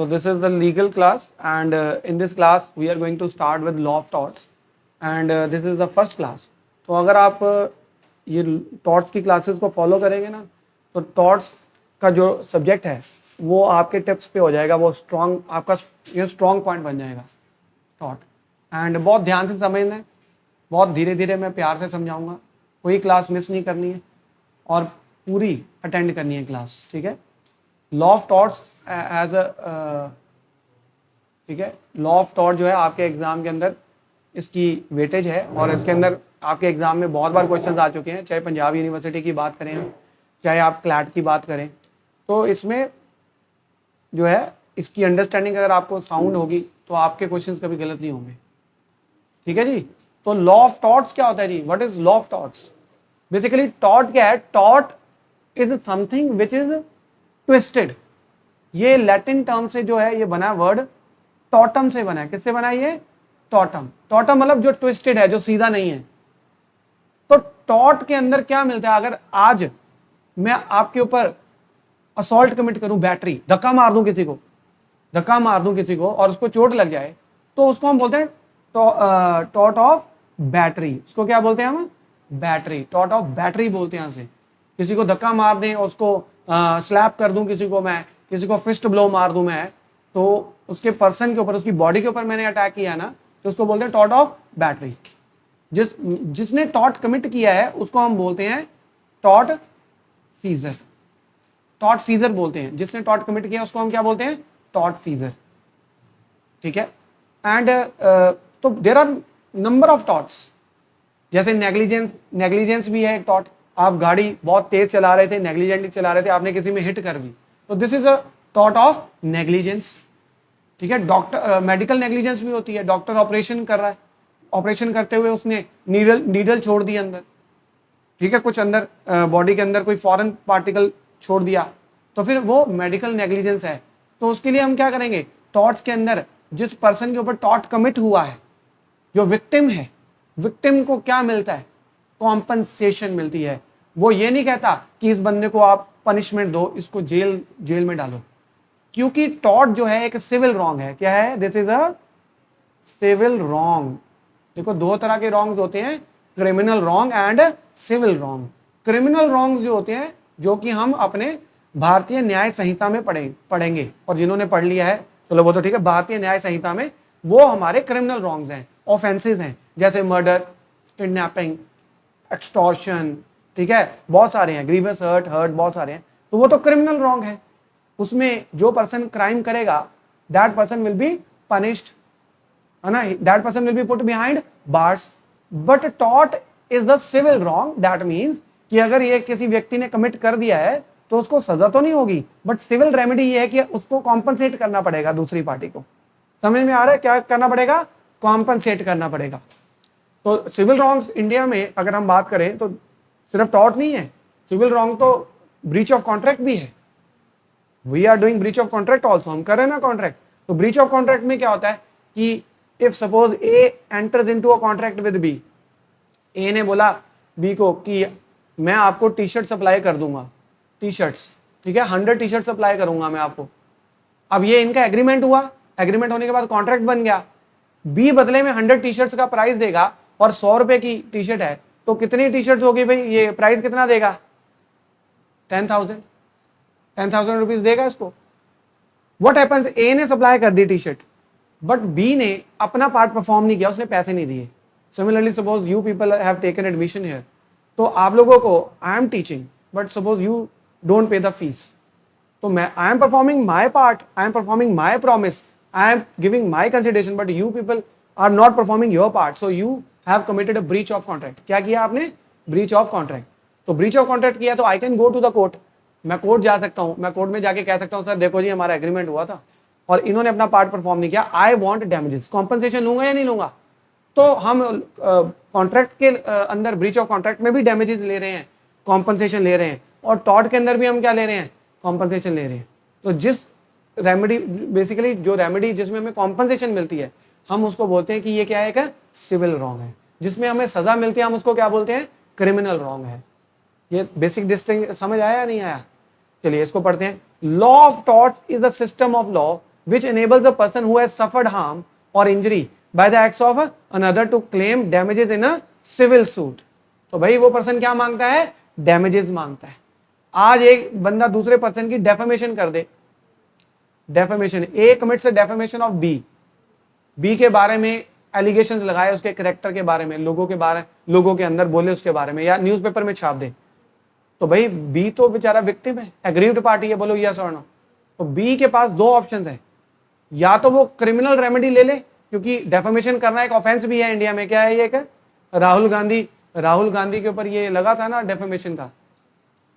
So this is the legal class, and in this class we are going to start with law of torts, and this is the first class. तो अगर आप ये torts की classes को follow करेंगे ना, तो torts का जो सब्जेक्ट है वो आपके टिप्स पे हो जाएगा, वो स्ट्रॉन्ग आपका ये स्ट्रॉन्ग पॉइंट बन जाएगा टॉट। एंड बहुत ध्यान से समझना है, बहुत धीरे धीरे मैं प्यार से समझाऊंगा, कोई क्लास मिस नहीं करनी है और पूरी अटेंड करनी है क्लास, ठीक है। Law of torts as a ठीक है, लॉ ऑफ टॉर्ट जो है आपके एग्जाम के अंदर इसकी वेटेज है, और इसके अंदर आपके एग्जाम में बहुत बार क्वेश्चंस आ चुके हैं, चाहे पंजाब यूनिवर्सिटी की बात करें हम, चाहे आप क्लैट की बात करें। तो इसमें जो है इसकी अंडरस्टैंडिंग अगर आपको साउंड होगी तो आपके क्वेश्चंस कभी गलत नहीं होंगे, ठीक है जी। तो लॉ ऑफ टॉर्ट्स क्या होता है जी? What is law of torts? Basically tort क्या है? Tort is something which is twisted. ये लैटिन टर्म से जो है ये बना है, वर्ड टॉटम से बना है। किससे बना है ये? टॉटम। टॉटम मतलब जो ट्विस्टेड है, जो सीधा नहीं है। तो टॉट के अंदर क्या मिलता है? अगर आज मैं आपके ऊपर असॉल्ट कमिट करूं, बैटरी धक्का मार दूं किसी को और उसको चोट लग जाए, तो उसको हम बोलते हैं टॉट ऑफ बैटरी। उसको क्या बोलते हैं हम? बैटरी। टॉट ऑफ बैटरी बोलते हैं। यहाँ से किसी को धक्का मार दें, उसको स्लैप कर दूं, किसी को फिस्ट ब्लो मार दूं मैं, तो उसके पर्सन के ऊपर, उसकी बॉडी के ऊपर मैंने अटैक किया ना, तो उसको बोलते हैं टॉट ऑफ बैटरी। जिसने टॉट कमिट किया है उसको हम बोलते हैं टॉट फीजर। टॉट फीजर बोलते हैं। जिसने टॉट कमिट किया उसको हम क्या बोलते हैं? टॉट फीजर, ठीक है। एंड तो there are number of torts, जैसे नेग्लिजेंस भी है एक टॉट। आप गाड़ी बहुत तेज चला रहे थे, नेग्लिजेंटली चला रहे थे, आपने किसी में हिट कर दी, तो this is a taught of negligence, ठीक है। डॉक्टर मेडिकल नेग्लिजेंस भी होती है। डॉक्टर ऑपरेशन कर रहा है, ऑपरेशन करते हुए उसने नीडल छोड़ दी अंदर, ठीक है, कुछ अंदर बॉडी के अंदर कोई फॉरेन पार्टिकल छोड़ दिया, तो फिर वो मेडिकल नेग्लिजेंस है। तो उसके लिए हम क्या करेंगे? टॉर्ट्स के अंदर जिस पर्सन के ऊपर टॉर्ट कमिट हुआ है, जो विक्टिम है, विक्टिम को क्या मिलता है? कॉम्पनसेशन मिलती है। वो ये नहीं कहता कि इस बंदे को आप पनिशमेंट दो, इसको जेल में डालो, क्योंकि टॉर्ट जो है एक सिविल रॉन्ग है। क्या है? This is a civil wrong. देखो, दो तरह के रॉन्ग्स होते हैं, criminal wrong and civil wrong. Criminal wrongs जो होते हैं, जो कि हम अपने भारतीय न्याय संहिता में पढ़ेंगे, और जिन्होंने पढ़ लिया है चलो वो तो ठीक है, भारतीय न्याय संहिता में वो हमारे क्रिमिनल रॉन्ग्स हैं, ऑफेंसेस हैं, जैसे मर्डर, किडनैपिंग, एक्सटॉर्शन, ठीक है, बहुत सारे हैं, ग्रीवियस हर्ट, बहुत सारे हैं। तो वो तो क्रिमिनल रॉन्ग है। उसमें जो पर्सन क्राइम करेगा, that person will be punished, है ना, that person will be put behind bars. But tort is the civil wrong. That means कि अगर ये किसी व्यक्ति ने कमिट कर दिया है तो उसको सजा तो नहीं होगी, बट सिविल रेमेडी ये है कि उसको कॉम्पनसेट करना पड़ेगा दूसरी पार्टी को। समझ में आ रहा है? क्या करना पड़ेगा? कॉम्पनसेट करना पड़ेगा। तो सिविल रॉन्ग्स इंडिया में अगर हम बात करें तो सिर्फ टॉर्ट नहीं है, सिविल रॉन्ग तो ब्रीच ऑफ कॉन्ट्रैक्ट भी है। We are doing breach of contract also, हम कर रहे हैं ना कॉन्ट्रैक्ट। तो ब्रीच ऑफ कॉन्ट्रैक्ट में क्या होता है कि if suppose A enters into a contract with B, A ने बोला बी को कि मैं आपको टी शर्ट सप्लाई कर दूंगा, टी शर्ट्स, ठीक है, 100 टी शर्ट सप्लाई करूंगा मैं आपको। अब ये इनका एग्रीमेंट हुआ, एग्रीमेंट होने के बाद कॉन्ट्रैक्ट बन गया। बी बदले में 100 टी शर्ट्स का प्राइस देगा, और 100 रुपए की टी शर्ट है, तो कितनी टी शर्ट्स होगी भाई? ये प्राइस कितना देगा? 10,000 रुपीज देगा इसको। What happens? ए ने सप्लाई कर दी टी शर्ट, बट बी ने अपना पार्ट परफॉर्म नहीं किया, उसने पैसे नहीं दिए। Similarly suppose you people have taken admission here, तो आप लोगों को I am teaching, but suppose you don't pay the fees, तो मैं I am performing my part, I am performing my promise, I am giving my consideration, but you people are not performing your part, so you have committed a breach of contract. क्या किया आपने? Breach of contract. तो breach of contract किया तो I can go to the court, मैं court जा सकता हूं, मैं कोर्ट में जाके कह सकता हूं सर देखो जी हमारा एग्रीमेंट हुआ था और इन्होंने अपना पार्ट परफॉर्म नहीं किया, आई वांट डैमेजेस, कॉम्पनसेशन लूंगा या नहीं लूंगा। तो हम कॉन्ट्रैक्ट के अंदर ब्रीच ऑफ कॉन्ट्रैक्ट में भी डैमेजेस ले रहे हैं, कॉम्पनसेशन ले रहे हैं, और टॉर्ट के अंदर भी हम क्या ले रहे हैं? कॉम्पनसेशन ले रहे हैं। तो जिस रेमेडी, बेसिकली जो रेमेडी जिसमें हमें कॉम्पनसेशन मिलती है, हम उसको बोलते हैं कि ये क्या है? एक सिविल रॉन्ग है। जिसमें हमें सजा मिलती है हम उसको क्या बोलते हैं? क्रिमिनल रॉन्ग है। ये बेसिक डिस्टिंग समझ आया या नहीं आया? चलिए इसको पढ़ते हैं। Law of torts is the system of law which enables a person who has suffered harm or injury by the acts of another to claim damages in a civil suit. तो भाई वो पर्सन क्या मांगता है? Damages मांगता है. आज एक बंदा दूसरे पर्सन की डेफेमेशन कर दे, defamation, A commits a defamation of B, B के बारे में एलिगेशंस लगाए, उसके कैरेक्टर के बारे में, लोगों के अंदर बोले उसके बारे में, या न्यूज़पेपर में छाप दे, तो भाई बी तो बेचारा विक्टिम है, एग्रीव्ड पार्टी है, बोलो यस और नो. तो बी के पास दो ऑप्शंस हैं, या तो वो क्रिमिनल रेमेडी ले ले, क्योंकि डेफेमेशन करना एक ऑफेंस भी है इंडिया में. क्या है ये? एक राहुल गांधी के ऊपर ये लगा था ना डेफेमेशन का.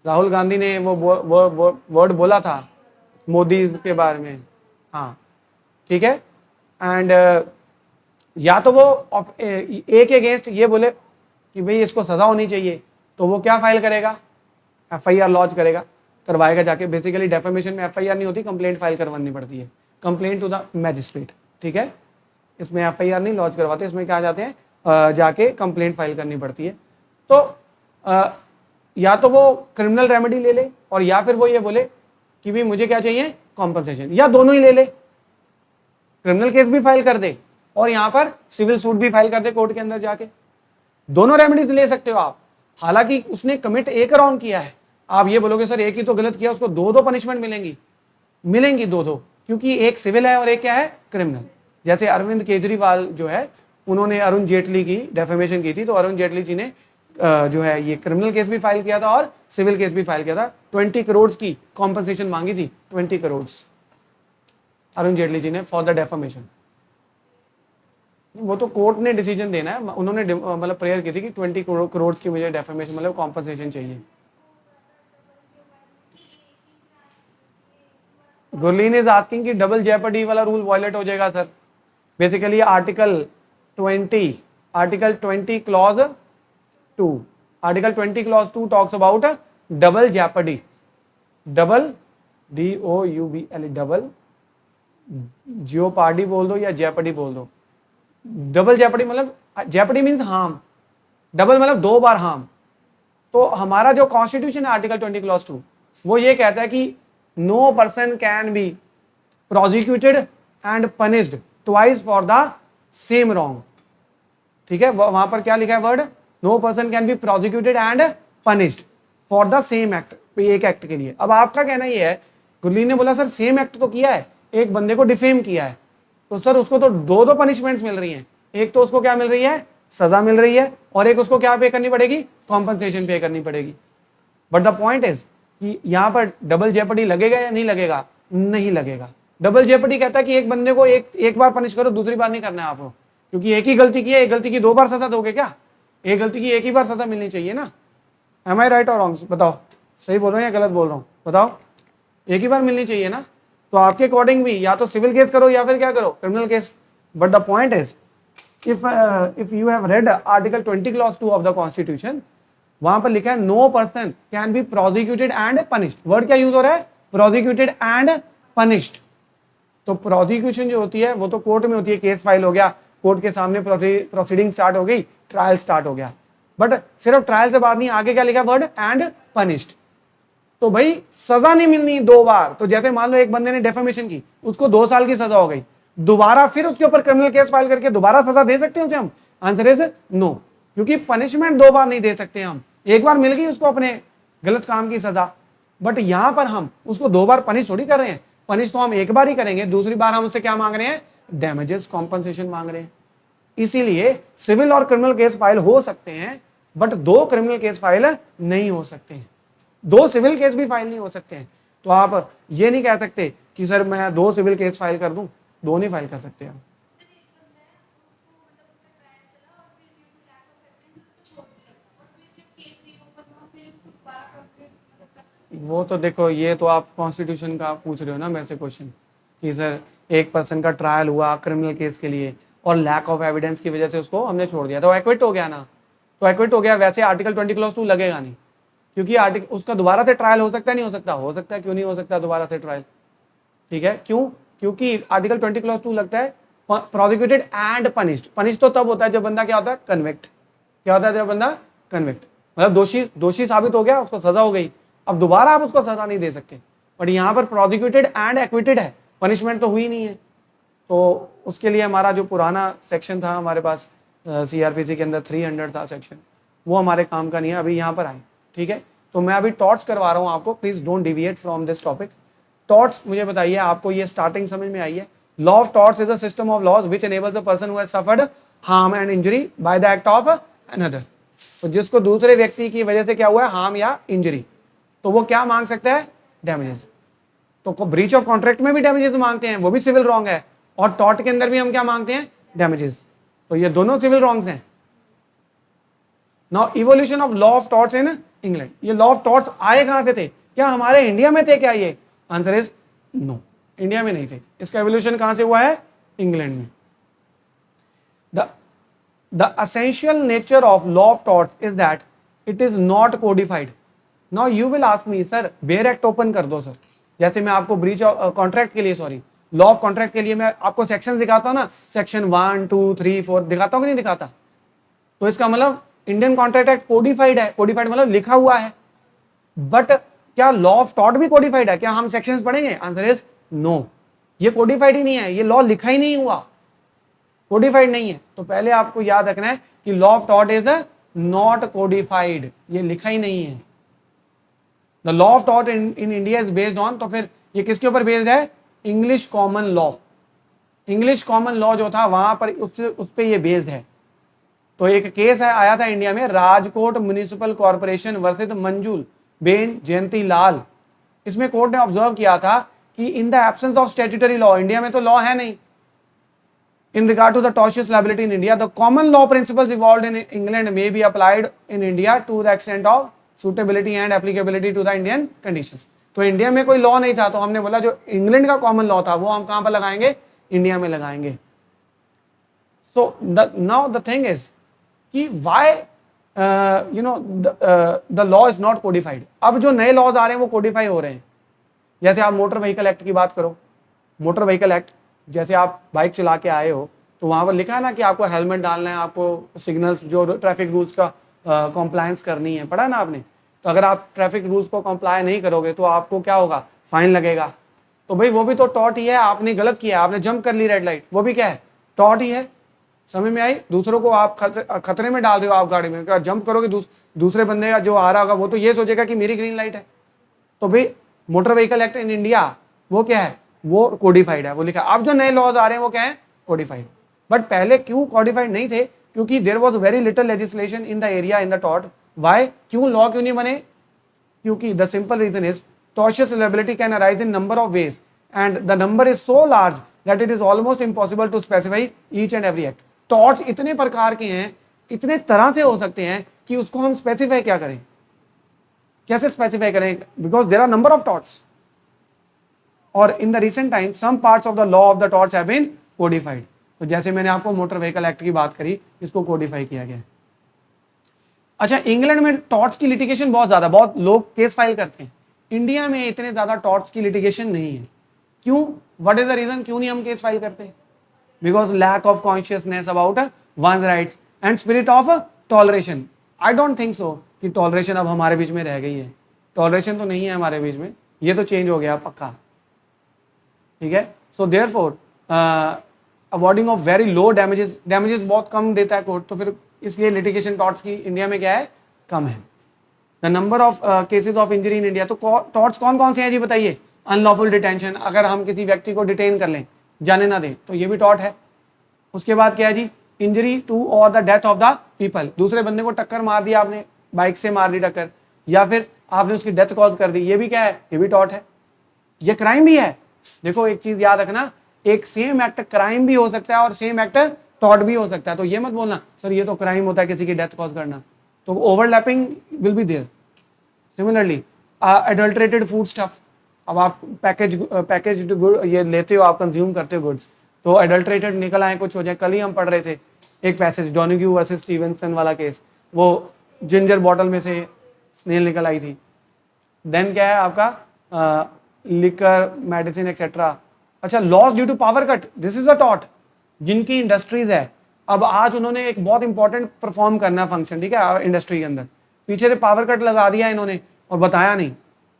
राहुल गांधी ने वो वर्ड बोला था मोदी के बारे में. हाँ ठीक है. एंड या तो वो ए के अगेंस्ट ये बोले कि भाई इसको सजा होनी चाहिए, तो वो क्या फाइल करेगा? एफआईआर लॉन्च करवाएगा जाके. बेसिकली डेफेमेशन में एफआईआर नहीं होती, कंप्लेंट फाइल करवानी पड़ती है, कंप्लेंट टू द मैजिस्ट्रेट. ठीक है, इसमें एफआईआर नहीं लॉन्च करवाते, इसमें क्या जाते हैं जाके कंप्लेंट फाइल करनी पड़ती है. तो या तो वो क्रिमिनल रेमेडी ले ले, और या फिर वो ये बोले कि भाई मुझे क्या चाहिए? कॉम्पनसेशन, या दोनों ही ले ले, क्रिमिनल केस भी फाइल कर दे और यहाँ पर सिविल सूट भी फाइल कर दे कोर्ट के अंदर जाके. दोनों रेमेडीज ले सकते हो आप. हालांकि उसने कमिट एक रॉन्ग किया है, आप ये बोलोगे सर एक ही तो गलत किया, उसको दो पनिशमेंट मिलेंगी दो, क्योंकि एक सिविल है और एक क्या है? क्रिमिनल. जैसे अरविंद केजरीवाल जो है, उन्होंने अरुण जेटली की डेफेमेशन की थी, तो अरुण जेटली जी ने जो है ये क्रिमिनल केस भी फाइल किया था और सिविल केस भी फाइल किया था. 20 करोड़ की कॉम्पनसेशन मांगी थी, 20 करोड़ अरुण जेटली जी ने फॉर द डेफेमेशन. वो तो कोर्ट ने डिसीजन देना है, उन्होंने मतलब प्रेयर की थी कि 20 करोड़ की मुझे डेफेमेशन मतलब कॉम्पनसेशन चाहिए. गुरलीन इज आस्किंग कि डबल जेपर्डी वाला रूल वायलेट हो जाएगा sir. Basically article 20 clause 2, article 20 clause 2 talks about double Jeopardy, double DOUBL, double jeopardy बोल दो या जेपर्डी बोल दो. डबल जेपर्डी मतलब जेपर्डी मीन्स हार्म, डबल मतलब दो बार हार्म. तो हमारा जो कॉन्स्टिट्यूशन है आर्टिकल 20 क्लॉज 2 वो ये कहता है कि no person can be prosecuted and punished twice for the same wrong. ठीक है, वहां पर क्या लिखा है word? No person can be prosecuted and punished for the same act, एक एक्ट के लिए. अब आपका कहना ये है, गुरलीन ने बोला सर सेम एक्ट तो किया है, एक बंदे को डिफेम किया है, तो सर उसको तो दो पनिशमेंट्स मिल रही हैं. एक तो उसको क्या मिल रही है? सजा मिल रही है, और एक उसको क्या पे करनी पड़ेगी? कॉम्पनसेशन पे करनी पड़ेगी. बट द पॉइंट इज कि यहाँ पर डबल जेपर्डी लगेगा या नहीं लगेगा? नहीं लगेगा. डबल जेपर्डी कहता है कि एक बंदे को एक बार पनिश करो, दूसरी बार नहीं करना है आपको, क्योंकि एक ही गलती की है, एक गलती की दो बार सजा दोगे क्या? एक गलती की एक ही बार सजा मिलनी चाहिए ना. एम आई राइट और रॉन्ग? बताओ, सही बोल रहा हूँ या गलत बोल रहा हूँ? बताओ, एक ही बार मिलनी चाहिए ना. तो आपके अकॉर्डिंग भी या तो सिविल केस करो या फिर क्या करो? Criminal case. But the point is if you have read article 20 clause 2 of the constitution, वहां पर लिखा है no person can be prosecuted and punished. Word क्या यूज हो रहा है? Prosecuted and punished. तो प्रोसिक्यूशन जो होती है वो तो कोर्ट में होती है, केस फाइल हो गया, कोर्ट के सामने प्रोसीडिंग स्टार्ट हो गई, ट्रायल स्टार्ट हो गया. बट सिर्फ ट्रायल से बात नहीं, आगे क्या लिखा वर्ड? And punished. तो भाई सजा नहीं मिलनी दो बार. तो जैसे मान लो एक बंदे ने डेफेमेशन की, उसको 2 साल की सजा हो गई, दोबारा फिर उसके ऊपर क्रिमिनल केस फाइल करके दोबारा सजा दे सकते हैं उसे हम? आंसर इज नो, क्योंकि पनिशमेंट 2 बार नहीं दे सकते हम. एक बार मिल गई उसको अपने गलत काम की सजा, बट यहां पर हम उसको 2 बार पनिश थोड़ी कर रहे हैं. पनिश तो हम एक बार ही करेंगे, दूसरी बार हम उससे क्या मांग रहे हैं? डैमेजेस, कॉम्पनसेशन मांग रहे हैं. इसीलिए सिविल और क्रिमिनल केस फाइल हो सकते हैं, बट 2 क्रिमिनल केस फाइल नहीं हो सकते हैं, 2 सिविल केस भी फाइल नहीं हो सकते हैं. तो आप ये नहीं कह सकते कि सर मैं 2 सिविल केस फाइल कर दूं, 2 नहीं फाइल कर सकते आप. वो तो देखो, ये तो आप कॉन्स्टिट्यूशन का पूछ रहे हो ना मेरे से क्वेश्चन कि सर एक पर्सन का ट्रायल हुआ क्रिमिनल केस के लिए और लैक ऑफ एविडेंस की वजह से उसको हमने छोड़ दिया, तो एक्विट हो गया ना. तो एक्विट हो गया. वैसे आर्टिकल 20 क्लॉज 2 लगेगा नहीं, क्योंकि आर्टिकल उसका दोबारा से ट्रायल हो सकता है, नहीं हो सकता? हो सकता है. क्यों नहीं हो सकता दोबारा से ट्रायल? ठीक है, क्यों? क्योंकि आर्टिकल 20 क्लॉज 2 लगता है प्रोसिक्यूटेड एंड पनिश्ड. पनिश तो तब होता है जब बंदा क्या होता है? कन्विक्ट. क्या होता है जब बंदा कन्विक्ट, मतलब दोषी साबित हो गया, उसको सजा हो गई, अब दोबारा आप उसको सजा नहीं दे सकते. बट यहाँ पर प्रोसिक्यूटेड एंड एक्विटेड है, पनिशमेंट तो हुई नहीं है। तो उसके लिए हमारा जो पुराना सेक्शन था हमारे पास CRPC के अंदर 300 था सेक्शन, वो हमारे काम का नहीं है, अभी यहाँ पर आए। ठीक है, तो मैं अभी टॉर्ट्स करवा रहा हूँ आपको, please don't deviate from this topic. Torts मुझे बताइए, आपको ये स्टार्टिंग समझ में आई है? Law of torts is a system of laws which enables a person who has suffered harm and injury by the act of another. तो जिसको दूसरे व्यक्ति की वजह से क्या हुआ है, हार्म या इंजरी, तो वो क्या मांग सकता है, डैमेजेस। तो ब्रीच ऑफ कॉन्ट्रैक्ट में भी डैमेजेस मांगते हैं, वो भी सिविल रॉन्ग है, और टॉर्ट के अंदर भी हम क्या मांगते हैं, डैमेजेस। तो ये दोनों सिविल रॉन्ग्स हैं। Now evolution of law of torts in England, ये लॉ ऑफ टॉर्ट्स आए कहां से थे? क्या हमारे इंडिया में थे क्या ये? आंसर इज नो, इंडिया में नहीं थे। इसका एवोल्यूशन कहां से हुआ है? इंग्लैंड में। The essential nature of law of torts is that it is not codified. Now you will ask me, sir, bare act open कर दो सर। जैसे मैं आपको ब्रीच ऑफ कॉन्ट्रैक्ट के लिए, सॉरी, लॉ ऑफ कॉन्ट्रैक्ट के लिए मैं आपको सेक्शन दिखाता हूं ना, सेक्शन 1 2 3 4 दिखाता हूं कि नहीं दिखाता? तो इसका मतलब इंडियन कॉन्ट्रैक्ट एक्ट कोडिफाइड है। कोडिफाइड मतलब लिखा हुआ है। बट क्या लॉ ऑफ टॉर्ट भी कोडिफाइड है? क्या हम सेक्शंस पढ़ेंगे? आंसर इज नो, ये कोडिफाइड ही नहीं है, ये लॉ लिखा ही नहीं हुआ, कोडिफाइड नहीं है। तो पहले आपको याद रखना है कि law of tort is not codified, ये लिखा ही नहीं है। The law of tort in India is based on, तो फिर ये किसके ऊपर बेस्ड है? English common law. English common law जो था वहां पर उस पे ये बेस्ड है। तो एक केस है आया था इंडिया में, Rajkot municipal corporation versus Manjul Ben Jayanti Lal. इसमें कोर्ट ने ऑब्जर्व किया था कि in the absence of statutory law, India में तो लॉ है नहीं, in regard to the tortious liability in India, the common law principles evolved in England may be applied in India to the extent of suitability and applicability to the Indian conditions. तो India में कोई law नहीं था, तो हमने बोला जो England का कॉमन लॉ था वो हम कहां पर लगाएंगे? इंडिया में लगाएंगे। So now the thing is कि why the law is not codified. अब जो नए लॉज आ रहे हैं वो कोडिफाई हो रहे हैं। जैसे आप मोटर व्हीकल एक्ट की बात करो, मोटर व्हीकल एक्ट, जैसे आप बाइक चला के आए हो तो वहां पर लिखा है ना कि आपको हेलमेट डालना है, आपको सिग्नल्स जो ट्रैफिक रूल्स का कॉम्प्लायंस करनी है, पढ़ा है ना आपने? तो अगर आप ट्रैफिक रूल्स को कॉम्प्लाई नहीं करोगे तो आपको क्या होगा? फाइन लगेगा। तो भाई वो भी तो टॉर्ट ही है, आपने गलत किया, आपने जंप कर ली रेड लाइट, वो भी क्या है? टॉर्ट ही है। समझ में आई? दूसरों को आप खतरे में डाल रहे हो, आप गाड़ी में क्या जंप करोगे, दूसरे बंदे का जो आ रहा होगा वो तो ये सोचेगा कि मेरी ग्रीन लाइट है। तो भाई motor vehicle act in India वो क्या है? वो कोडिफाइड है, वो लिखा। अब जो नए लॉज आ रहे हैं वो क्या है? कोडिफाइड। बट पहले क्यों कोडिफाइड नहीं थे? क्योंकि there was very little legislation in the area in the tort. Why? क्यों लॉ क्यों नहीं बने? क्योंकि the simple reason is tortious liability can arise in number of ways and the number is so large that it is almost impossible to specify each and every act. Torts इतने प्रकार के हैं, इतने तरह से हो सकते हैं कि उसको हम स्पेसिफाई क्या करें, कैसे स्पेसिफाई करें? Because there are number of torts, और in the recent time some parts of the law of the torts have been codified. तो जैसे मैंने आपको मोटर व्हीकल एक्ट की बात करी, इसको कोडिफाई किया गया। अच्छा, इंग्लैंड में टॉर्ट्स की लिटिगेशन बहुत ज्यादा, बहुत लोग केस फाइल करते हैं। इंडिया में इतने ज्यादा टॉर्ट्स की लिटिगेशन नहीं है। क्यों? What is the reason? क्यों नहीं हम केस फाइल करते? Because lack of consciousness about one's rights and spirit of toleration. I don't think so कि टॉलरेशन अब हमारे बीच में रह गई है। टॉलरेशन तो नहीं है हमारे बीच में, ये तो चेंज हो गया पक्का। ठीक है, so therefore awarding of very low damages बहुत कम देता है कोर्ट, तो फिर इसलिए लिटिगेशन टॉर्ट्स की इंडिया में क्या है? कम है। The number of cases of injury in India, तो टॉर्ट्स कौन कौन से हैं जी बताइए? अनलॉफुल डिटेंशन, अगर हम किसी व्यक्ति को डिटेन कर लें, जाने ना दें, तो ये भी टॉर्ट है। उसके बाद क्या है जी? इंजरी टू और the death of the people, दूसरे बंदे को टक्कर मार दिया आपने, बाइक से मार दी टक्कर, या फिर आपने उसकी डेथ कॉज कर दी, ये भी क्या है? ये भी टॉर्ट है, ये क्राइम भी है। देखो एक चीज याद रखना, एक सेम एक्ट क्राइम भी हो सकता है और सेम एक्ट टॉर्ट भी हो सकता है। तो ये मत बोलना सर ये तो क्राइम होता है किसी की डेथ कॉज करना, तो overlapping will be there. Similarly adulterated food stuff, अब आप पैकेज ये लेते हो, आप कंज्यूम करते हो गुड्स, तो एडल्ट्रेटेड निकल आए कुछ हो जाए। कल ही हम पढ़ रहे थे एक पैसेज, डोनिग्यू वर्सेस स्टीवेंसन वाला केस, वो जिंजर बॉटल में से स्नेल निकल आई थी। देन क्या है आपका लिकर, मेडिसिन एक्सेट्रा। अच्छा, loss due to power cut, this is a tort. जिनकी इंडस्ट्रीज है, अब आज उन्होंने एक बहुत इंपॉर्टेंट परफॉर्म करना फंक्शन, ठीक है, इंडस्ट्री के अंदर, पीछे से पावर कट लगा दिया इन्होंने और बताया नहीं,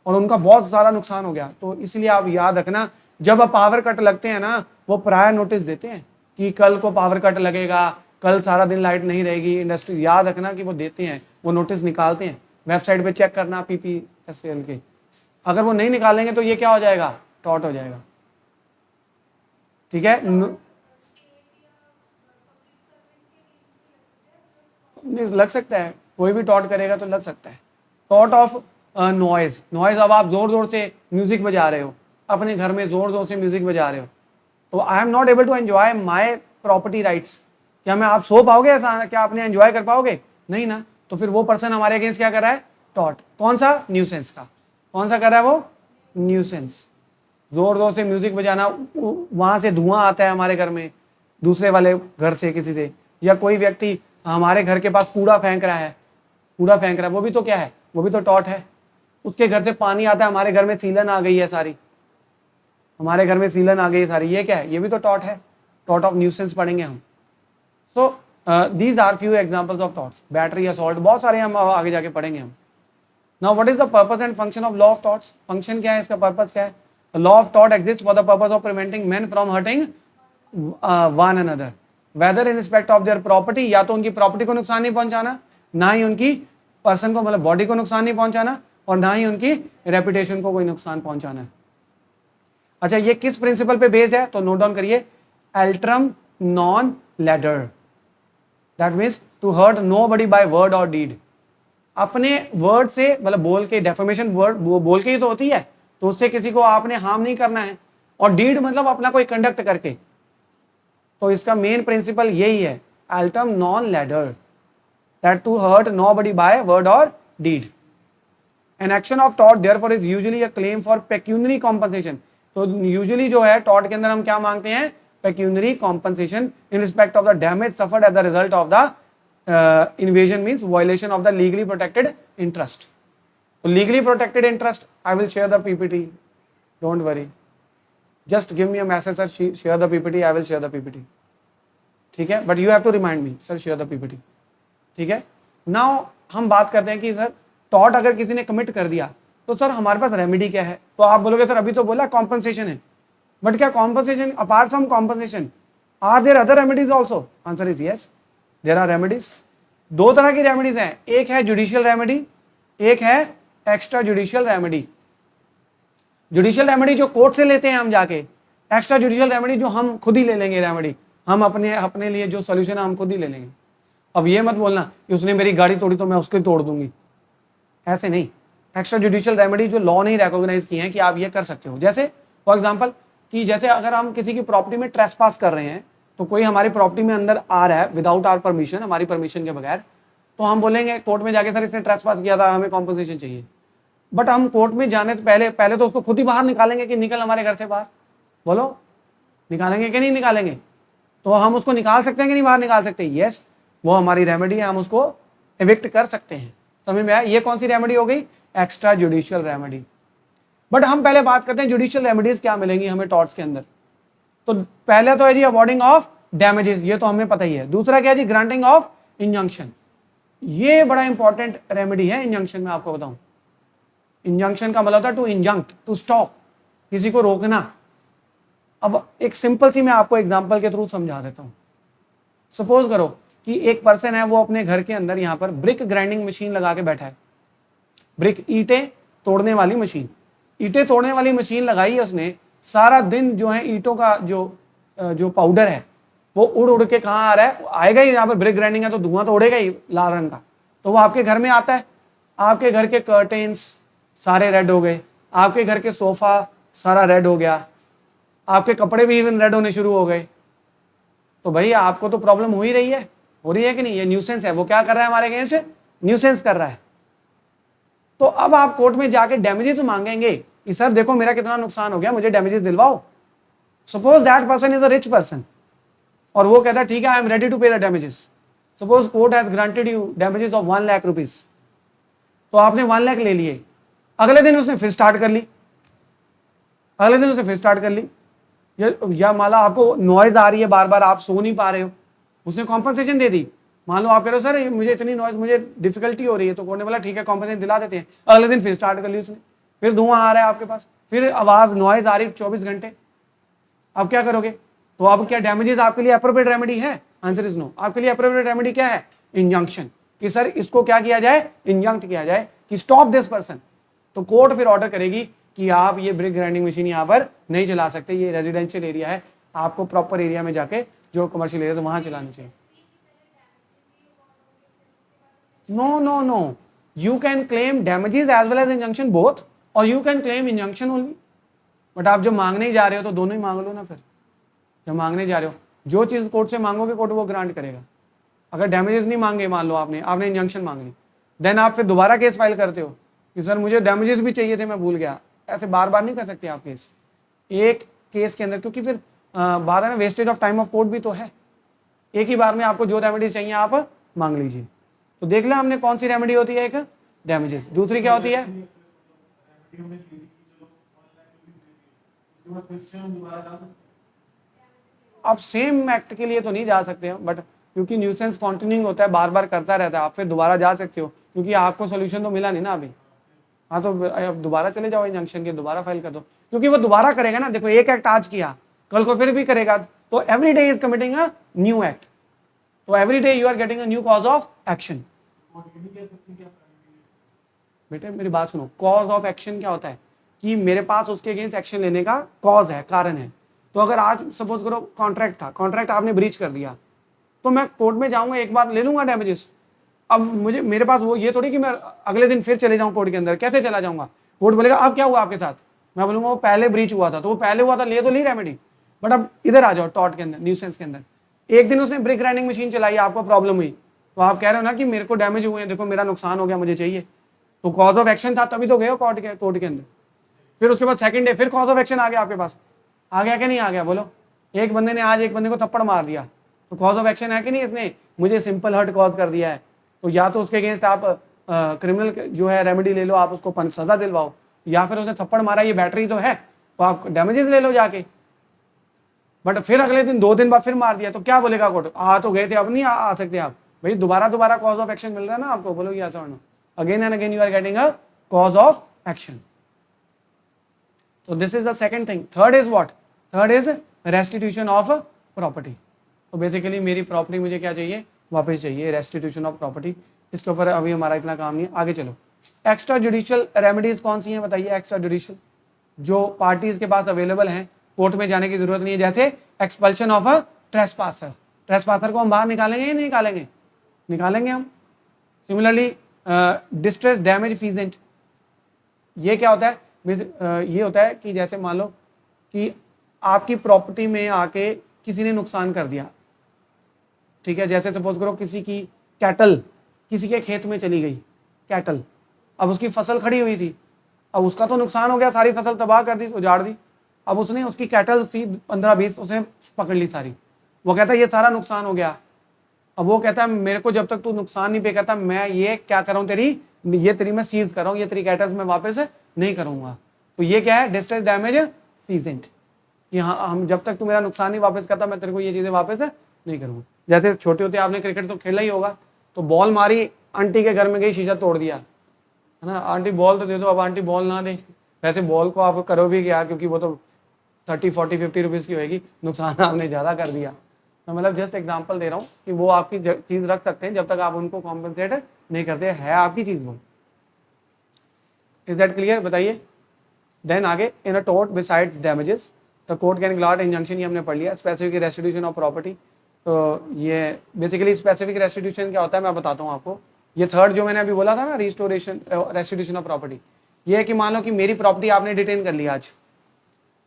और उनका बहुत सारा नुकसान हो गया। तो इसलिए आप याद रखना जब अब पावर कट लगते हैं ना, वो प्रायर नोटिस देते हैं कि कल को पावर कट लगेगा, कल सारा दिन लाइट नहीं रहेगी। इंडस्ट्री याद रखना कि वो देते हैं, वो नोटिस निकालते हैं, वेबसाइट पे चेक करना पीपीएसएल के। अगर वो नहीं निकालेंगे तो ये क्या हो जाएगा, टॉट हो जाएगा। ठीक है, लग सकता है, कोई भी टॉट करेगा तो लग सकता है। टॉट ऑफ नॉइज, नॉइज, अब आप जोर जोर से म्यूजिक बजा रहे हो, अपने घर में जोर जोर से म्यूजिक बजा रहे हो, तो I am not able to enjoy my property rights. क्या मैं आप सो पाओगे ऐसा, क्या आपने एंजॉय कर पाओगे, नहीं ना। तो फिर वो पर्सन हमारे अगेंस्ट क्या कर रहा है, टॉट। कौन सा, न्यूसेंस का। कौन सा कर रहा है वो, न्यूसेंस। जोर जोर से म्यूजिक बजाना, वहां से धुआं आता है हमारे घर में, दूसरे वाले घर से किसी से, या कोई व्यक्ति हमारे घर के पास कूड़ा फेंक रहा है, कूड़ा फेंक रहा है, वो भी तो क्या है, वो भी तो टॉट है। उसके घर से पानी आता है, हमारे घर में सीलन आ गई है सारी, हमारे घर में सीलन आ गई है सारी, ये क्या है, ये भी तो टॉट है। टॉट ऑफ न्यूसेंस पढ़ेंगे हम। So these are few examples of torts. Battery assault, बहुत सारे हम आगे जाके पढ़ेंगे हम। Now what is the purpose and function of law of torts. Function क्या है, इसका पर्पस क्या है। लॉ ऑफ टॉट exist for the purpose of preventing men from hurting one another, whether in respect of their property, या तो उनकी property को नुकसान नहीं पहुंचाना, ना ही उनकी पर्सन को, मतलब बॉडी को नुकसान नहीं पहुंचाना, और ना ही उनकी रेपुटेशन को कोई नुकसान पहुंचाना है। अच्छा, ये किस प्रिंसिपल पे बेस्ड है, तो नोट डाउन करिए, एल्ट्रम नॉन लेडर, that means to hurt nobody by word और डीड। अपने वर्ड से, मतलब बोल के, डेफर्मेशन वर्ड बोल के ही तो होती है, तो उससे किसी को आपने हार्म नहीं करना है, और डीड मतलब अपना कोई कंडक्ट करके। तो इसका मेन प्रिंसिपल यही है, एल्टम नॉन लेडर, that to hurt nobody by word और डीड। एन एक्शन ऑफ टॉट therefore is usually a claim for pecuniary compensation. तो यूजुअली जो है टॉट के अंदर हम क्या मांगते हैं, pecuniary compensation in respect of the damage suffered as the result of the invasion means violation of the legally protected interest. So legally protected interest, I will share the PPT, don't worry, just give me a message, sir, share the PPT, I will share the PPT. ठीक है, but you have to remind me, sir, share the PPT. ठीक है। now हम बात करते हैं कि sir taught अगर किसी ने कमिट कर दिया तो सर हमारे पास रेमेडी क्या है। तो आप बोलोगे सर अभी तो बोला कॉम्पनसेशन है, बट क्या compensation, apart from compensation are there other remedies also, answer is yes, there are remedies. दो तरह की रेमेडीज हैं, एक है जुडिशियल रेमेडी, एक है extra judicial remedy. Judicial remedy जो कोर्ट से लेते हैं हम जाके, एक्स्ट्रा जुडिशियल रेमेडी जो हम खुद ही ले लेंगे रेमेडी, हम अपने लिए जो सॉल्यूशन है हम खुद ही ले लेंगे। अब ये मत बोलना कि उसने मेरी गाड़ी तोड़ी तो मैं उसको तोड़ दूंगी, ऐसे नहीं। एक्स्ट्रा जुडिशियल रेमेडी जो लॉ नहीं रिकॉग्नाइज की है कि आप ये कर सकते हो, जैसे फॉर एग्जांपल कि जैसे अगर हम किसी की प्रॉपर्टी में ट्रेसपास कर रहे हैं, तो कोई हमारी प्रॉपर्टी में अंदर आ रहा है विदाउट आवर परमिशन, हमारी परमिशन के बगैर, तो हम बोलेंगे कोर्ट में जाके सर इसने ट्रेसपास किया था, हमें कॉम्पनसेशन चाहिए। बट हम कोर्ट में जाने से पहले तो उसको खुद ही बाहर निकालेंगे कि निकल हमारे घर से बाहर, बोलो निकालेंगे कि नहीं निकालेंगे। तो हम उसको निकाल सकते हैं कि नहीं बाहर निकाल सकते, यस, वो हमारी रेमेडी है, हम उसको एविक्ट कर सकते हैं। समझ में आया, ये कौन सी रेमेडी हो गई, एक्स्ट्रा जुडिशियल रेमेडी। बट हम पहले बात करते हैं जुडिशियल रेमेडीज क्या मिलेंगी हमें टॉर्ट्स के अंदर। तो पहले तो है जी अवॉर्डिंग ऑफ डैमेजेस, ये तो हमें पता ही है। दूसरा क्या है जी, ग्रांटिंग ऑफ इंजंक्शन, ये बड़ा इंपॉर्टेंट रेमेडी है इंजंक्शन में। आपको बताऊं, इंजंक्शन का मतलब था टू इंजंक्ट, टू स्टॉप, किसी को रोकना। अब एक सिंपल सी मैं आपको एग्जांपल के थ्रू समझा देता हूं। सपोज करो कि एक पर्सन है, वो अपने घर के अंदर यहाँ पर ब्रिक ग्राइंडिंग मशीन लगा के बैठा है, ब्रिक, ईंटें तोड़ने वाली मशीन, ईंटें तोड़ने वाली मशीन लगाई है उसने। सारा दिन जो है ईंटों का जो पाउडर है वो उड़ उड़ के कहाँ आ रहा है, आएगा ही, यहाँ पर ब्रिक ग्राइंडिंग है तो धुआं तो उड़ेगा ही लाल रंग का, तो वो आपके घर में आता है। आपके घर के कर्टेन्स सारे रेड हो गए, आपके घर के सोफा सारा रेड हो गया, आपके कपड़े भी इवन रेड होने शुरू हो गए। तो भाई आपको तो प्रॉब्लम हो ही रही है, हो रही है कि नहीं, ये न्यूसेंस है। वो क्या कर रहा है हमारे अगेंस्ट, न्यूसेंस कर रहा है। तो अब आप कोर्ट में जाके डैमेजेस मांगेंगे कि सर देखो मेरा कितना नुकसान हो गया, मुझे डैमेजेस दिलवाओ। Suppose that person is a rich person, और वो कहता है ठीक है I am ready to pay the damages. Suppose court has granted you damages of 1 lakh rupees, तो आपने 1 लाख ले लिए। अगले दिन उसने फिर स्टार्ट कर ली, अगले दिन उसने फिर स्टार्ट कर ली, या माला आपको नॉइज आ रही है बार बार, आप सो नहीं पा रहे हो, उसने कॉम्पनसेशन दे दी। मान लो आप कह रहे हो सर मुझे इतनी नॉइज, मुझे डिफिकल्टी हो रही है, तो कोर्ट ने बोला ठीक है कॉम्पनसेशन दिला देते हैं। अगले दिन फिर स्टार्ट कर ली उसने, फिर धुआं आ रहा है आपके पास, फिर आवाज नॉइज आ रही है 24 घंटे, अब क्या करोगे? तो अब क्या डैमेजेस आपके लिए अप्रोप्रिएट रेमेडी है? Answer is no. आपके लिए अप्रोप्रिएट रेमेडी क्या है? इंजंक्शन, कि सर इसको क्या किया जाए? इंजंक्ट किया जाए कि स्टॉप दिस पर्सन। तो कोर्ट फिर ऑर्डर करेगी कि आप ये ब्रिक ग्राइंडिंग मशीन यहाँ पर नहीं चला सकते, ये रेजिडेंशियल एरिया है, आपको प्रॉपर एरिया में जाके जो कमर्शियल एरिया वहां चलानी चाहिए। No no no, you can claim damages as well as injunction both, और you can claim injunction only। But आप जब मांगने ही जा रहे हो तो दोनों ही मांग लो ना। फिर जब मांगने जा रहे हो, जो चीज कोर्ट से मांगोगे कोर्ट वो ग्रांट करेगा। अगर डैमेजेस नहीं मांगे, मान लो आपने इंजंक्शन मांग ली, देन आप फिर दोबारा केस फाइल करते हो कि सर मुझे डैमेजेस भी चाहिए थे, मैं भूल गया। ऐसे बार बार नहीं कर सकते आप केस एक केस के अंदर, क्योंकि फिर बात है ना, wastage of time of court भी तो है। एक ही बार में आपको जो रेमेडीज चाहिए आप मांग लीजिए। तो देख लें हमने कौन सी रेमेडी होती है, एक डैमेजेस, दूसरी क्या होती है? आप सेम एक्ट के लिए तो नहीं जा सकते हो, बट क्योंकि न्यूसेंस कंटिन्यूइंग होता है, बार बार करता रहता है, आप फिर दोबारा जा सकते हो, क्योंकि आपको सोल्यूशन तो मिला नहीं ना अभी। हाँ, तो अब दोबारा चले जाओ इंजंक्शन के, दोबारा फाइल कर दो, क्योंकि वो दोबारा करेगा ना। देखो, एक एक्ट आज किया, कल को फिर भी करेगा, तो every day is committing a new act, तो every day you are getting a new cause of action. बेटे मेरी बात सुनो, कॉज ऑफ एक्शन क्या होता है कि मेरे पास उसके अगेंस्ट एक्शन लेने का कॉज है, कारण है। तो अगर आज सपोज करो कॉन्ट्रैक्ट था, कॉन्ट्रैक्ट आपने ब्रीच कर दिया, तो मैं कोर्ट में जाऊंगा, एक बार ले लूंगा डैमेजेस। अब मेरे पास वो ये थोड़ी कि मैं अगले दिन फिर चले जाऊं कोर्ट के अंदर। कैसे चला जाऊंगा? कोर्ट बोलेगा अब क्या हुआ आपके साथ, मैं बोलूंगा वो पहले ब्रीच हुआ था, तो वो पहले हुआ था, ले तो ली रेमेडी, बट अब इधर आ जाओ टॉट के अंदर, न्यूसेंस के अंदर। एक दिन उसने ब्रिक ग्राइंडिंग मशीन चलाई, आपको प्रॉब्लम हुई, तो आप कह रहे हो ना कि मेरे को डैमेज हुए हैं, देखो मेरा नुकसान हो गया, मुझे चाहिए। तो कॉज ऑफ एक्शन था, तभी तो गए हो कोर्ट के अंदर। फिर उसके बाद सेकंड डे फिर कॉज ऑफ एक्शन आ गया आपके पास, आ गया कि नहीं आ गया? बोलो। एक बंदे ने आज एक बंदे को थप्पड़ मार दिया, तो कॉज ऑफ एक्शन है कि नहीं? इसने मुझे सिंपल हर्ट कॉज कर दिया है, तो या तो उसके अगेंस्ट आप क्रिमिनल जो है रेमेडी ले लो, आप उसको सजा दिलवाओ, या फिर उसने थप्पड़ मारा, ये बैटरी तो है, तो आप डैमेजेस ले लो जाके। बट फिर अगले दिन 2 दिन बाद फिर मार दिया, तो क्या बोलेगा कोर्ट? आ तो गए थे, अब नहीं आ सकते आप। भाई दोबारा कॉज ऑफ एक्शन मिल रहा है ना आपको, बोलो यस और no. Again and again you are getting a cause of action. तो this is the second thing. Third is what? Third is restitution of property. तो बेसिकली मेरी प्रॉपर्टी मुझे क्या चाहिए? वापस चाहिए, रेस्टिट्यूशन ऑफ प्रॉपर्टी। इसके ऊपर अभी हमारा इतना काम नहीं है, आगे चलो। एक्स्ट्रा जुडिशियल रेमेडीज कौन सी हैं बताइए? एक्स्ट्रा जुडिशियल जो पार्टीज के पास अवेलेबल हैं, कोर्ट में जाने की जरूरत नहीं है, जैसे एक्सपल्शन ऑफ अ ट्रेसपासर। ट्रेसपासर को हम बाहर निकालेंगे या नहीं निकालेंगे? निकालेंगे हम। सिमिलरली डिस्ट्रेस डैमेज फीजेंट, ये क्या होता है? ये होता है कि जैसे मान लो कि आपकी प्रॉपर्टी में आके किसी ने नुकसान कर दिया, ठीक है? जैसे सपोज करो किसी की कैटल किसी के खेत में चली गई, कैटल, अब उसकी फसल खड़ी हुई थी, अब उसका तो नुकसान हो गया, सारी फसल तबाह कर दी, उजाड़ दी। अब उसने उसकी कैटल थी 15-20, उसने पकड़ ली सारी। वो कहता है ये सारा नुकसान हो गया। अब वो कहता है मेरे को जब तक तू नुकसान नहीं पे करता, मैं ये क्या कर रहा हूँ, तेरी मैं सीज कर रहा हूँ, ये तेरी कैटल्स मैं वापस नहीं करूंगा। तो ये क्या है? डिस्ट्रेस डैमेज फीजेंट, कि हाँ हम जब तक तू मेरा नुकसान नहीं वापस करता, मैं तेरे को ये चीजें वापस नहीं करूंगा। जैसे छोटे होते आपने क्रिकेट तो खेला ही होगा, तो बॉल मारी, आंटी के घर में गई, शीशा तोड़ दिया, है ना? आंटी बॉल तो दे दो, अब आंटी बॉल ना दे, वैसे बॉल को आप करो भी क्या, क्योंकि वो तो 30-40-50 रुपीज़ की होगी, नुकसान आपने ज़्यादा कर दिया। तो मतलब जस्ट एग्जांपल दे रहा हूँ कि वो आपकी चीज़ रख सकते हैं जब तक आप उनको कॉम्पनसेट नहीं करते, है आपकी चीज़ वो। Is that clear? बताइए। देन आगे, in a tort besides damages the court can grant injunction, ये हमने पढ़ लिया। स्पेसिफिक रेस्टिट्यूशन ऑफ प्रॉपर्टी, तो ये बेसिकली स्पेसिफिक रेस्टिट्यूशन क्या होता है मैं बताता हूँ आपको। ये थर्ड जो मैंने अभी बोला था ना, रिस्टोरेशन रेस्टिट्यूशन ऑफ प्रॉपर्टी, ये है कि मान लो कि मेरी प्रॉपर्टी आपने डिटेन कर लिया आज,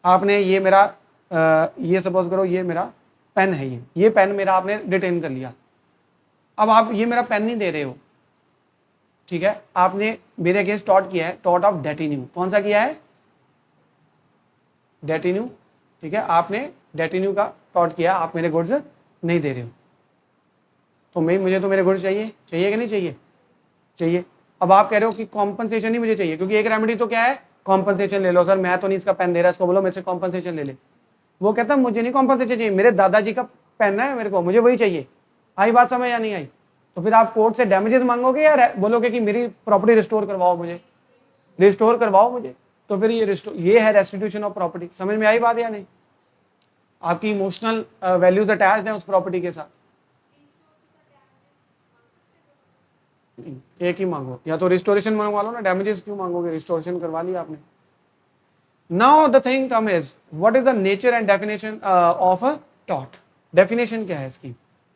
आपने ये मेरा ये सपोज करो ये मेरा पेन है, ये पेन मेरा आपने डिटेन कर लिया। अब आप ये मेरा पेन नहीं दे रहे हो, ठीक है? आपने मेरे अगेंस्ट टॉर्ट किया है, टॉर्ट ऑफ डेटिन्यू। कौन सा किया है? डेटिन्यू, ठीक है? आपने डेटिन्यू का टॉर्ट किया, आप मेरे गुड्स नहीं दे रहे हो, तो मुझे तो मेरे गुड्स चाहिए कि नहीं चाहिए? चाहिए। अब आप कह रहे हो कि कॉम्पनसेशन ही मुझे चाहिए, क्योंकि एक रेमेडी तो क्या है? कॉम्पनसेशन ले लो। सर मैं तो नहीं इसका पेन दे रहा, इसको बोलो मेरे से कॉम्पनसेशन ले ले। वो कहता है मुझे नहीं कॉम्पनसेशन चाहिए, मेरे दादाजी का पेन है, मेरे को मुझे वही चाहिए। आई बात समझ या नहीं आई? तो फिर आप कोर्ट से डैमेजेस मांगोगे या बोलोगे कि मेरी प्रॉपर्टी रिस्टोर करवाओ, मुझे रिस्टोर करवाओ मुझे? तो फिर ये है रेस्टिट्यूशन ऑफ प्रॉपर्टी। समझ में आई बात या नहीं? आपकी इमोशनल वैल्यूज अटैच्ड हैं उस प्रॉपर्टी के साथ। एक ही मांगो, या तो रिस्टोरेशन मंगवा लो ना, डैमेजेस क्यों मांगोगे, रिस्टोरेशन करवा लिया आपने। Now the thing come is what is the nature and definition of a टॉट। डेफिनेशन क्या है इसकी?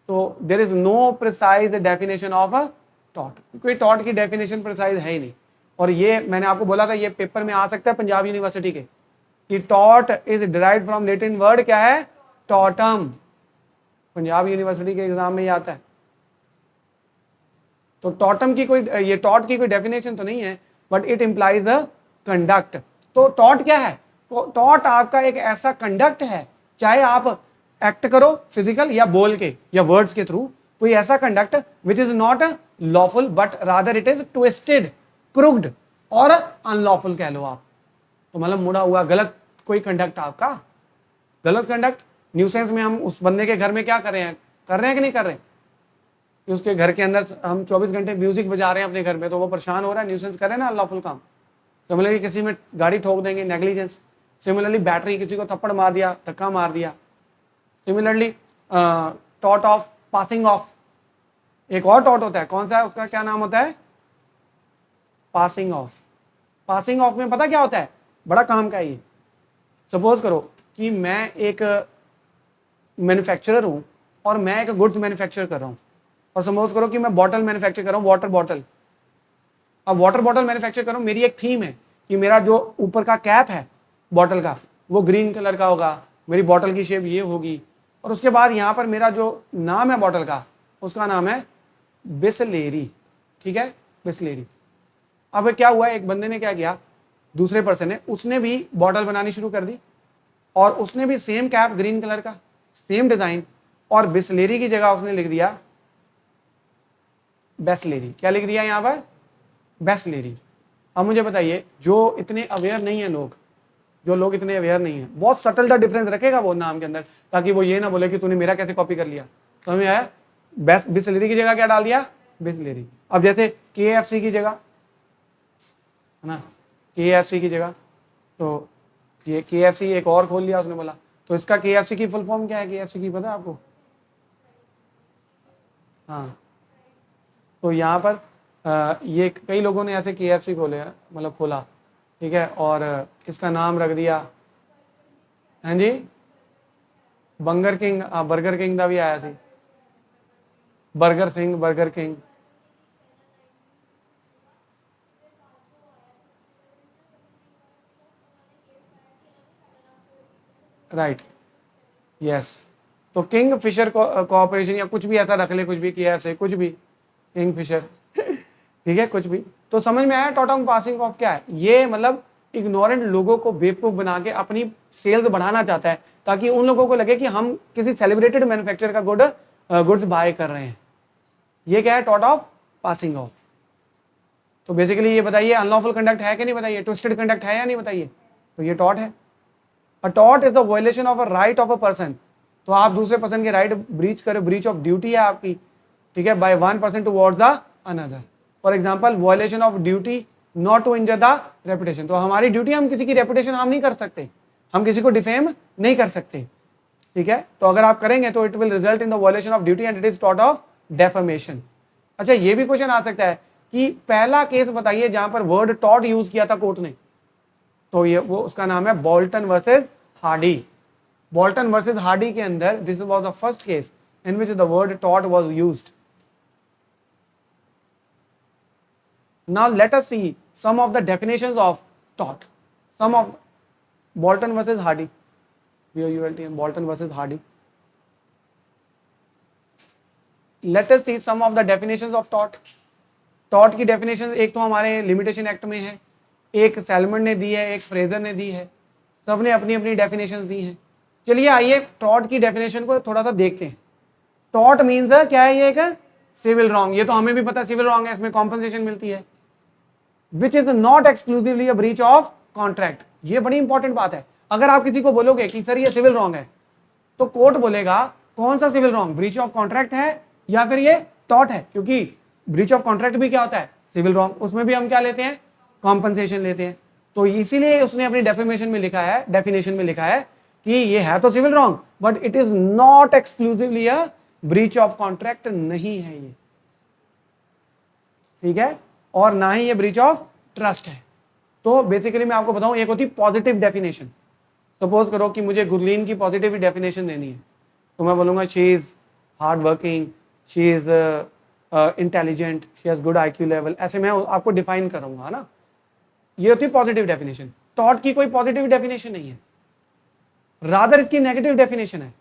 तो there is no precise definition of a टॉट, कोई टॉट की डेफिनेशन प्रिसाइज है ही नहीं। और ये मैंने आपको बोला था ये पेपर में आ सकता है पंजाब यूनिवर्सिटी के, कि taught is derived from Latin word क्या है, टॉटम। पंजाब यूनिवर्सिटी के एग्जाम में ही आता है। तो टॉटम की कोई, ये टॉट की कोई डेफिनेशन तो नहीं है, but it implies a conduct. तो टॉट क्या है? तो टॉट आपका एक ऐसा कंडक्ट है, चाहे आप एक्ट करो फिजिकल या बोल के या वर्ड्स के थ्रू, कोई ऐसा conduct which is not lawful but rather it is twisted, crooked और अनलॉफुल कह लो आप। तो मतलब मुड़ा हुआ गलत कोई कंडक्ट आपका, गलत कंडक्ट। न्यूसेंस में हम उस बंदे के घर में क्या कर रहे हैं कि नहीं कर रहे हैं, कि उसके घर के अंदर हम 24 घंटे म्यूजिक बजा रहे हैं अपने घर में, तो वो परेशान हो रहा है, न्यूसेंस कर रहे हैं ना अनलॉफुल काम। सिमिलरली किसी में गाड़ी ठोक देंगे, नेग्लिजेंस। सिमिलरली बैटरी, किसी को थप्पड़ मार दिया, धक्का मार दिया। Similarly taught of passing of, एक और टॉट होता है, कौन सा है उसका, क्या नाम होता है, पासिंग ऑफ। पासिंग ऑफ में पता क्या होता है, बड़ा काम का है ये। सपोज करो कि मैं एक मैन्युफैक्चरर हूं और मैं एक गुड्स मैन्युफैक्चर कर रहा हूं, और सपोज करो कि मैं बॉटल मैन्युफैक्चर कर रहा हूं, वाटर बॉटल। अब वाटर बॉटल मैन्युफैक्चर कर रहा हूं, मेरी एक थीम है कि मेरा जो ऊपर का कैप है बॉटल का वो ग्रीन कलर का होगा, मेरी बॉटल की शेप ये होगी, और उसके बाद यहाँ पर मेरा जो नाम है बॉटल का, उसका नाम है बिसलेरी। ठीक है, बिसलेरी। अब क्या हुआ, एक बंदे ने क्या किया, दूसरे पर्सन ने, उसने भी बॉटल बनानी शुरू कर दी, और उसने भी सेम कैप ग्रीन कलर का, सेम डिजाइन, और बिसलेरी की जगह उसने लिख दिया बेसलेरी। क्या लिख दिया यहाँ पर, बेसलेरी। अब मुझे बताइए, जो इतने अवेयर नहीं है लोग, जो लोग इतने अवेयर नहीं है, बहुत सटल सा डिफरेंस रखेगा वो नाम के अंदर, ताकि वो ये ना बोले कि तूने मेरा कैसे कॉपी कर लिया। समझ में आया? बिसलेरी की जगह क्या डाल दिया, बिसलेरी। अब जैसे KFC की जगह, है ना, KFC की जगह, तो ये KFC एक और खोल लिया उसने, बोला तो इसका KFC की फुल फॉर्म क्या है, KFC की पता है आपको? हाँ, तो यहाँ पर ये कई लोगों ने ऐसे KFC खोले हैं, मतलब खोला, ठीक है, और इसका नाम रख दिया, हाँ जी, बर्गर किंग, बर्गर किंग का भी आया सी, burger Singh, Burger King. Right, yes. तो किंग फिशर कॉर्पोरेशन या कुछ भी ऐसा रख ले, कुछ भी KFC, कुछ भी किंग फिशर ठीक है, कुछ भी। तो समझ में आया टॉटम पासिंग ऑफ क्या है? ये मतलब इग्नोरेंट लोगों को बेवकूफ बना के अपनी सेल्स बढ़ाना चाहता है, ताकि उन लोगों को लगे कि हम किसी सेलिब्रेटेड मैन्युफैक्चरर का गुड्स बाय कर रहे हैं। ये क्या है, टॉट ऑफ पासिंग ऑफ। तो बेसिकली ये बताइए अनलॉफुल कंडक्ट है कि नहीं, बताइए ट्विस्टेड कंडक्ट है या नहीं, बताइए। तो ये टॉट है। अ टॉट is the violation of a right of a person. तो आप दूसरे पर्सन के राइट ब्रीच करो, ब्रीच ऑफ ड्यूटी है आपकी, ठीक है, by one person towards the another. For example, violation of duty not to injure the reputation. तो हमारी ड्यूटी, हम किसी की रेपुटेशन हार्म नहीं कर सकते, हम किसी को डिफेम नहीं कर सकते, ठीक है। तो अगर आप करेंगे तो it will result in the violation of duty and it is taught of defamation. अच्छा, ये भी क्वेश्चन आ सकता है कि पहला केस बताइए जहां पर वर्ड टॉट यूज किया था कोर्ट ने। तो ये वो उसका नाम है Bolton versus Hardy. Bolton versus Hardy के अंदर this was the first case in which the word taught was used. Now let us see some of the definitions of tort. Some of Bolton versus Hardy. BOULTN, Bolton versus Hardy. Let us see some of the definitions of tort. Tort की definitions एक तो हमारे limitation act में है, एक salmon ने दी है, एक फ्रेजर ने दी है, सबने अपनी अपनी डेफिनेशंस दी हैं। चलिए आइए टॉर्ट की डेफिनेशन को थोड़ा सा देखते हैं। टॉर्ट मीन्स क्या है, ये एक सिविल रॉन्ग, ये तो हमें भी पता सिविल रॉन्ग है, इसमें कॉम्पनसेशन मिलती है। Which is not exclusively a breach of contract. ये बड़ी इंपॉर्टेंट बात है। अगर आप किसी को बोलोगे कि सर ये सिविल रॉन्ग है, तो कोर्ट बोलेगा कौन सा civil wrong, breach of contract है या फिर ये टॉर्ट है, क्योंकि ब्रीच ऑफ कॉन्ट्रैक्ट भी क्या होता है, सिविल रॉन्ग, उसमें भी हम क्या लेते हैं, कॉम्पनसेशन लेते हैं। तो इसीलिए उसने अपनी डेफिनेशन में लिखा है कि ये है तो civil wrong but it is not exclusively a breach of contract नहीं है ये, ठीक है, और ना ही ये ब्रीच ऑफ ट्रस्ट है। तो बेसिकली मैं आपको बताऊं, एक होती पॉजिटिव डेफिनेशन। सपोज करो कि मुझे गुरलीन की पॉजिटिव डेफिनेशन देनी है, तो मैं बोलूंगा she is hard working, she is intelligent, she has good IQ level, ऐसे मैं आपको डिफाइन करूंगा ना। ये होती है पॉजिटिव डेफिनेशन। थॉट की कोई पॉजिटिव डेफिनेशन नहीं है, रादर इसकी नेगेटिव डेफिनेशन है।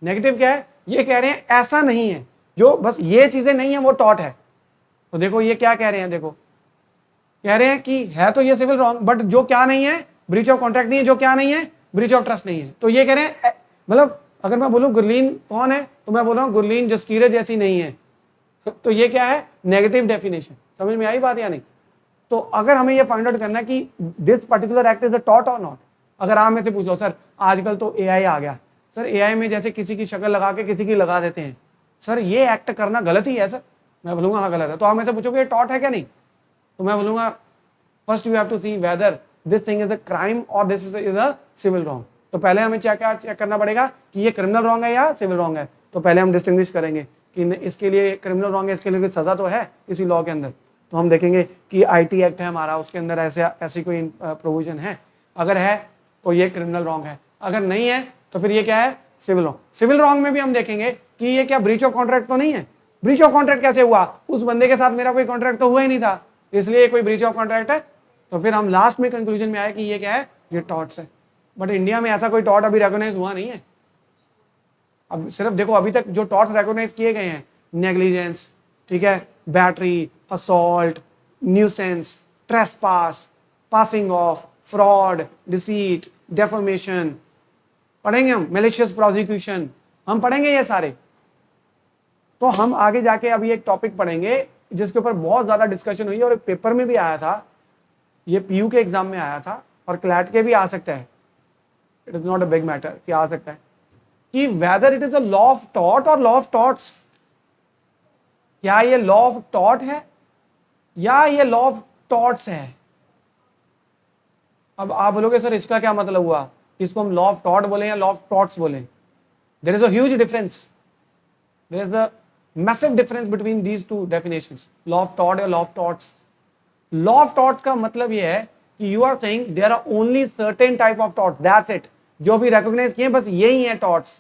नेगेटिव क्या है? ये कह रहे हैं ऐसा नहीं है, जो बस ये चीजें नहीं है वो थॉट है। तो देखो ये क्या कह रहे हैं, देखो कह रहे हैं कि है तो ये सिविल रॉन्ग बट जो क्या नहीं है, ब्रीच ऑफ कॉन्ट्रैक्ट नहीं है, जो क्या नहीं है, ब्रीच ऑफ ट्रस्ट नहीं है। तो ये कह रहे हैं, मतलब अगर मैं बोलूं गुरलीन कौन है, तो मैं बोल रहा हूं गुरलीन जसकीरत जैसी नहीं है। तो ये क्या है? Negative definition. समझ में आई बात या नहीं? तो अगर हमें ये फाइंड आउट करना है कि this particular act is a thought और नॉट, अगर आप में से पूछ लो सर आजकल तो AI आ गया, सर AI में जैसे किसी की शक्ल लगा के किसी की लगा देते हैं, सर ये एक्ट करना गलत ही है सर। मैं बोलूंगा हाँ गलत है। तो आप में से पूछोगे ये थॉट है क्या? नहीं। तो मैं बोलूंगा first you have to see whether this thing is a crime और this is a civil wrong. तो पहले हमें चेक करना पड़ेगा कि ये क्रिमिनल रॉन्ग है या सिविल रॉन्ग है। तो पहले हम डिस्टिंग्विश करेंगे कि इसके लिए क्रिमिनल रॉन्ग है, इसके लिए कोई सजा तो है किसी लॉ के अंदर। तो हम देखेंगे कि IT एक्ट है हमारा, उसके अंदर ऐसी कोई प्रोविजन है, अगर है तो ये क्रिमिनल रॉन्ग है, अगर नहीं है तो फिर ये क्या है? Civil wrong. सिविल रॉन्ग में भी हम देखेंगे कि ये क्या ब्रीच ऑफ कॉन्ट्रैक्ट तो नहीं है। ब्रीच ऑफ कॉन्ट्रैक्ट कैसे हुआ? उस बंदे के साथ मेरा कोई कॉन्ट्रैक्ट तो हुआ ही नहीं था, इसलिए कोई ब्रीच ऑफ कॉन्ट्रैक्ट है। तो फिर हम लास्ट में कंक्लूजन में आए कि ये क्या है? ये टॉर्ट्स है। बट इंडिया में ऐसा कोई टॉर्ट अभी रिकॉग्नाइज हुआ नहीं है। अब सिर्फ देखो अभी तक जो टॉर्ट्स रिकॉग्नाइज किए गए हैं, नेग्लिजेंस, ठीक है, battery, assault, nuisance, trespass, passing off, fraud, deceit, defamation, पढ़ेंगे हम, मैलिशियस प्रोसिक्यूशन, हम पढ़ेंगे ये सारे। तो हम आगे जाके अभी एक टॉपिक पढ़ेंगे जिसके ऊपर बहुत ज्यादा डिस्कशन हुई और एक पेपर में भी आया था, ये PU के एग्जाम में आया था और क्लैट के भी आ सकता है। It is not a big matter कि आ सकता है, कि whether it is a law of thought और लॉ ऑफ थॉट्स। क्या ये लॉ ऑफ थॉट है या ये लॉ ऑफ थॉट्स है? अब आप बोलोगे सर इसका क्या मतलब हुआ, इसको हम लॉ ऑफ थॉट बोले या लॉ ऑफ थॉट्स बोले? There is a huge difference, there is a massive difference between these two definitions, law of thought और law of thoughts. Law of thoughts का मतलब ये है कि you are saying there are only certain type of thoughts, that's it. जो भी recognise किए बस यही है थॉट्स,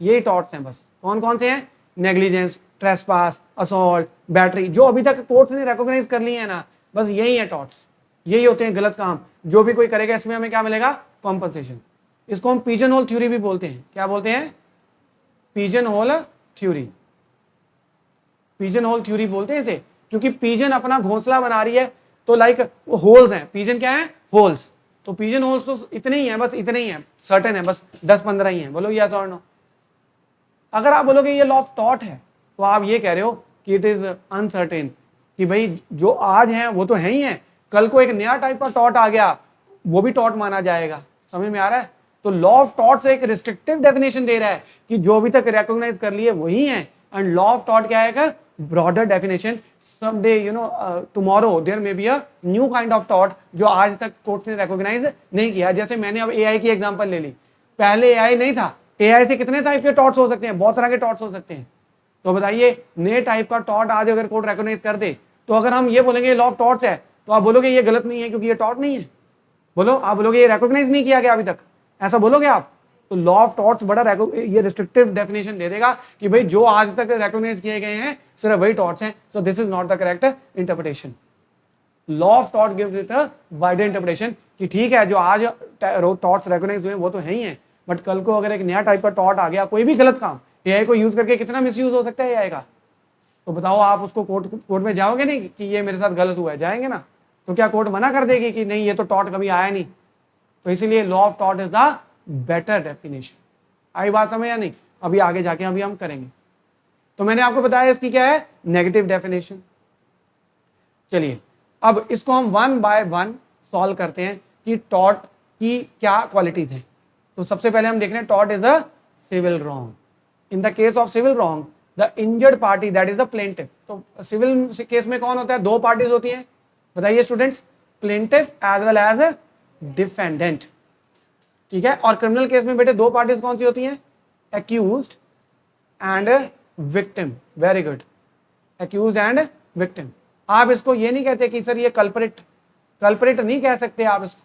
यही थॉट्स हैं बस। कौन कौन से हैं? नेग्लिजेंस, ट्रेसपास, असॉल्ट, बैटरी, जो अभी तक कोर्ट्स ने रिकॉग्नाइज कर ली है ना, बस यही है थॉट्स, यही होते हैं गलत काम। जो भी कोई करेगा इसमें हमें क्या मिलेगा? कॉम्पनसेशन। इसको हम पिजन होल थ्योरी भी बोलते हैं। क्या बोलते हैं? Pigeon whole theory. Pigeon whole theory बोलते हैं इसे, क्योंकि पिजन अपना घोंसला बना रही है, तो लाइक होल्स हैं। पिजन क्या है? होल्स। तो पिजन होल्स तो इतने ही हैं, बस इतने ही हैं, सर्टेन है, बस 10-15 ही हैं। बोलो यस और नो। अगर आप बोलोगे ये लॉ ऑफ थॉट है, तो आप ये कह रहे हो कि इट इज अनसर्टेन, कि भाई जो आज हैं वो तो है ही हैं, कल को एक नया टाइप का थॉट आ गया, वो भी थॉट माना जाएगा। समझ में आ रहा है? तो लॉ ऑफ थॉट से एक रिस्ट्रिक्टिव डेफिनेशन दे रहा है कि जो अभी तक रिकॉग्नाइज कर लिए वही है, एंड लॉ ऑफ थॉट क्या है? Broader definition. someday tomorrow there may be a new kind of thought जो आज तक कोर्ट ने रिकॉग्नाइज नहीं किया। जैसे मैंने अब AI की एग्जांपल ले ली, पहले AI नहीं था, AI से कितने टाइप के थॉट्स हो सकते हैं? बहुत तरह के थॉट्स हो सकते हैं। तो बताइए नए टाइप का थॉट आज अगर कोर्ट रिकॉग्नाइज कर दे, तो अगर हम ये बोलेंगे लॉ ऑफ थॉट्स है, तो आप बोलोगे ये गलत नहीं है क्योंकि ये थॉट नहीं है। बोलो, आप बोलोगे ये रिकॉग्नाइज नहीं किया गया अभी तक, ऐसा बोलोगे आप? तो लॉ ऑफ थॉट्स बड़ा ये रिस्ट्रिक्टिव डेफिनेशन दे देगा कि भाई जो आज तक रिकॉग्नाइज किए गए हैं सिर्फ वही थॉट्स हैं। So this is not the correct interpretation. Law of thought gives it a wider interpretation कि ठीक है जो आज थॉट्स रिकॉग्नाइज हुए वो तो है ही है, बट कल को अगर एक नया टाइप का थॉट आ गया, कोई भी गलत काम, AI को यूज करके कितना मिसयूज हो सकता है AI का। तो बताओ आप उसको कोर्ट में जाओगे नहीं कि ये मेरे साथ गलत हुआ है? जाएंगे ना। तो क्या कोर्ट मना कर देगी कि नहीं ये तो थॉट कभी आया नहीं? तो इसीलिए law of thought is the better definition. आई बात समझ या नहीं? अभी आगे जाके अभी हम करेंगे। तो मैंने आपको बताया इसकी क्या है? Negative definition. चलिए अब इसको हम वन बाय वन सॉल्व करते हैं कि थॉट की क्या क्वालिटीज हैं। तो सबसे पहले हम देख रहे हैं थॉट is a civil wrong. In the case of civil wrong the injured party that is the plaintiff. तो सिविल केस में कौन होता है? दो पार्टीज होती हैं। बताइए students, plaintiff as well as defendant. ठीक है। और क्रिमिनल केस में बेटे दो पार्टीज कौन सी होती हैं, accused and victim. Very good, accused and victim. आप इसको ये नहीं कहते कि सर ये कल्परेट, कल्परेट नहीं कह सकते आप इसको,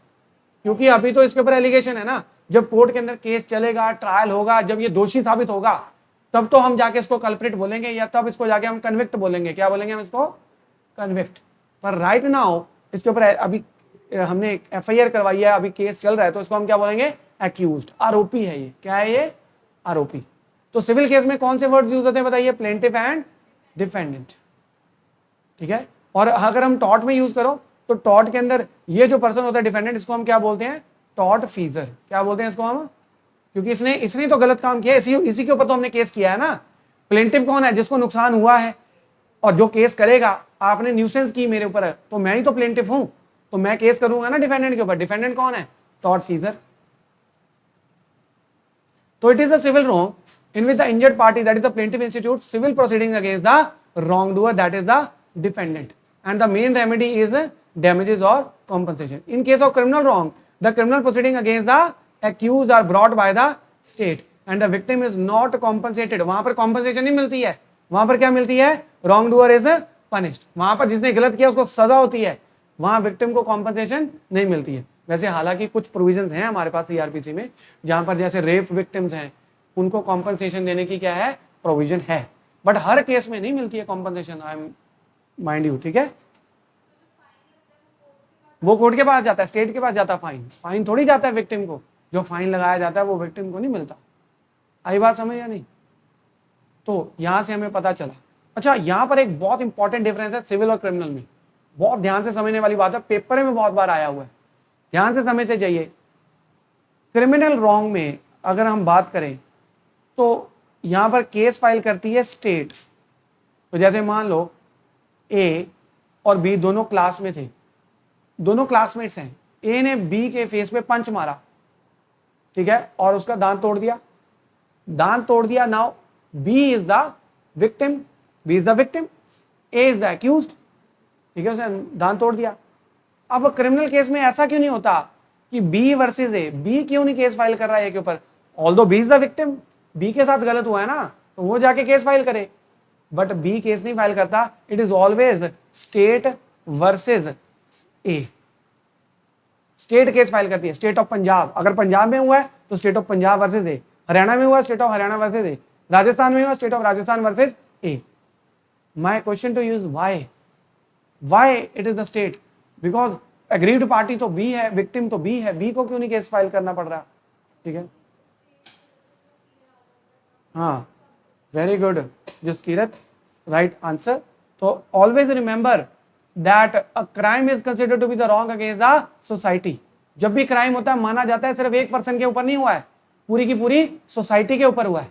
क्योंकि अभी तो इसके ऊपर एलिगेशन है ना। जब कोर्ट के अंदर केस चलेगा, ट्रायल होगा, जब ये दोषी साबित होगा, तब तो हम जाके इसको कल्परेट बोलेंगे, या तब इसको जाके हम कन्विक्ट बोलेंगे। क्या बोलेंगे हम इसको, कन्विक्ट। पर राइट नाउ इसके ऊपर अभी हमने एफआईआर करवाई है, अभी केस चल रहा है, तो इसको हम क्या बोलेंगे, एक्यूज्ड, आरोपी है ये। क्या है ये, आरोपी। तो सिविल केस में कौन से वर्ड्स यूज होते हैं बताइए, प्लेंटिफ एंड डिफेंडेंट। ठीक है। और अगर हम टॉर्ट में यूज करो तो टॉर्ट के अंदर ये जो पर्सन होता है डिफेंडेंट, इसको हम क्या बोलते हैं, टॉर्ट फीजर। क्या बोलते हैं इसको हम, क्योंकि इसने तो गलत काम किया, इसी के ऊपर तो हमने केस किया है ना। प्लेंटिफ कौन है, जिसको नुकसान हुआ है, और जो केस करेगा, आपने न्यूसेंस की मेरे ऊपर, तो मैं ही तो प्लेंटिफ हूं, तो मैं केस करूंगा ना डिफेंडेंट के ऊपर। डिफेंडेंट कौन है, टॉर्ट फीजर। तो it is a civil wrong in which the injured party, that is the plaintiff, institute civil proceeding against the wrong doer, that is the defendant, and the main remedy is damages or compensation. In case of criminal wrong, the criminal proceeding against the accused are brought by the state and the victim is not compensated. वहां पर compensation नहीं मिलती है, वहां पर क्या मिलती है, wrong doer is punished. वहां पर जिसने गलत किया उसको सजा होती है, वहां victim को compensation नहीं मिलती है। वैसे हालांकि कुछ प्रोविजंस हैं हमारे पास सीआरपीसी में, जहां पर जैसे रेप विक्टिम्स हैं, उनको कॉम्पनसेशन देने की क्या है, प्रोविजन है, बट हर केस में नहीं मिलती है compensation, I am mind you. ठीक है, वो कोर्ट के पास जाता है, स्टेट के पास जाता है, फाइन थोड़ी जाता है विक्टिम को, जो फाइन लगाया जाता है वो विक्टिम को नहीं मिलता। आई बात समझ या नहीं। तो यहां से हमें पता चला। अच्छा, यहां पर एक बहुत इंपॉर्टेंट डिफरेंस है सिविल और क्रिमिनल में, बहुत ध्यान से समझने वाली बात है, पेपर में बहुत बार आया हुआ है, ध्यान से समझते जाइए। क्रिमिनल रॉन्ग में अगर हम बात करें तो यहां पर केस फाइल करती है स्टेट। तो जैसे मान लो ए और बी दोनों क्लास में थे, दोनों क्लासमेट्स हैं, ए ने बी के फेस पे पंच मारा, ठीक है, और उसका दांत तोड़ दिया, now B is the victim, A is the accused, ठीक है, उसने दांत तोड़ दिया। अब क्रिमिनल केस में ऐसा क्यों नहीं होता कि बी वर्सेस ए, बी क्यों नहीं केस फाइल कर रहा है ए के ऊपर, although B is the victim, B के साथ गलत हुआ है ना, तो वो जाके केस फाइल करे, बट बी केस नहीं फाइल करता। It is always state versus A, state case file करती है, स्टेट ऑफ पंजाब, अगर पंजाब में हुआ है तो state of Punjab versus A, Haryana में हुआ state of Haryana versus A, Rajasthan में हुआ state of Rajasthan versus A. My question to you is why it is the state, because aggrieved party तो बी है, विक्टिम तो बी है, बी को क्यों नहीं केस फाइल करना पड़ रहा। ठीक है, हाँ, very good Jaskirat, right answer. तो always remember that a crime is considered to be the wrong against the society. जब भी क्राइम होता है माना जाता है सिर्फ एक पर्सन के ऊपर नहीं हुआ है, पूरी की पूरी सोसाइटी के ऊपर हुआ है।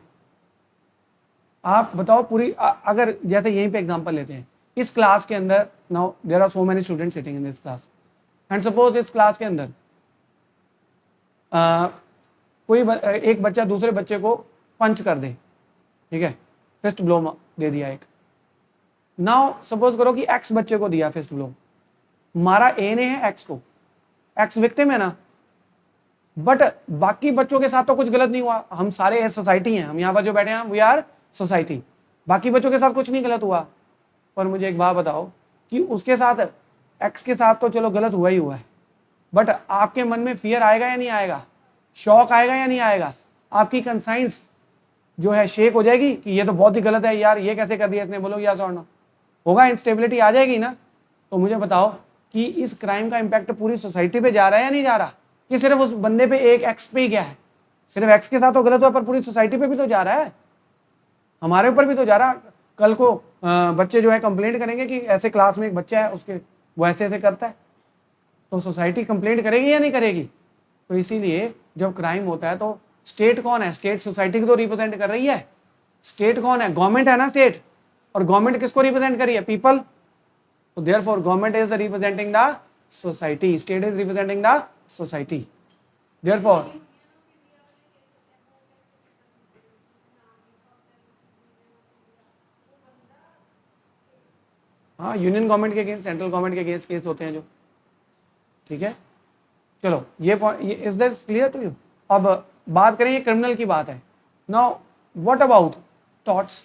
आप बताओ पूरी, अगर जैसे यहीं पे एग्जांपल लेते हैं, इस क्लास के अंदर now there are so many students sitting in this class, and suppose इस क्लास के अंदर कोई एक बच्चा दूसरे बच्चे को पंच कर दे, ठीक है, फिस्ट ब्लो दे दिया एक। नाउ सपोज करो कि एक्स बच्चे को दिया फिस्ट ब्लो, मारा ए ने है एक्स को, एक्स विक्टिम है ना, बट बाकी बच्चों के साथ तो कुछ गलत नहीं हुआ, हम सारे सोसाइटी हैं, हम यहाँ पर जो बैठे हैं वी आर सोसाइटी, बाकी बच्चों के साथ कुछ नहीं गलत हुआ। पर मुझे एक बात बताओ कि उसके साथ, एक्स के साथ तो चलो गलत हुआ ही हुआ है, बट आपके मन में फियर आएगा या नहीं आएगा, शॉक आएगा या नहीं आएगा, आपकी कंसाइंस जो है शेक हो जाएगी कि ये तो बहुत ही गलत है यार, ये कैसे कर दिया इसने, बोलो या सॉरी, होगा, इंस्टेबिलिटी आ जाएगी ना। तो मुझे बताओ कि इस क्राइम का इंपैक्ट पूरी सोसाइटी पे जा रहा है या नहीं जा रहा, कि सिर्फ उस बंदे पे एक एक्स पे ही गया है, सिर्फ एक्स के साथ तो गलत हुआ पर पूरी सोसाइटी पे भी तो जा रहा है, हमारे ऊपर भी तो जा रहा। कल को बच्चे जो है कंप्लेंट करेंगे कि ऐसे क्लास में एक बच्चा है उसके वो ऐसे ऐसे करता है, तो सोसाइटी कंप्लेंट करेगी या नहीं करेगी। तो इसीलिए जब क्राइम होता है तो स्टेट कौन है, स्टेट सोसाइटी को तो रिप्रेजेंट कर रही है, स्टेट कौन है, गवर्नमेंट है ना स्टेट, और गवर्नमेंट किसको रिप्रेजेंट करी है, पीपल। तो therefore government is representing the society, state is representing the society, therefore हाँ, यूनियन गवर्नमेंट के अगेंस्ट, सेंट्रल गवर्नमेंट के अगेंस्ट केस होते हैं जो। ठीक है, चलो ये is this clear to you. अब बात करें, ये क्रिमिनल की बात है। Now what about torts?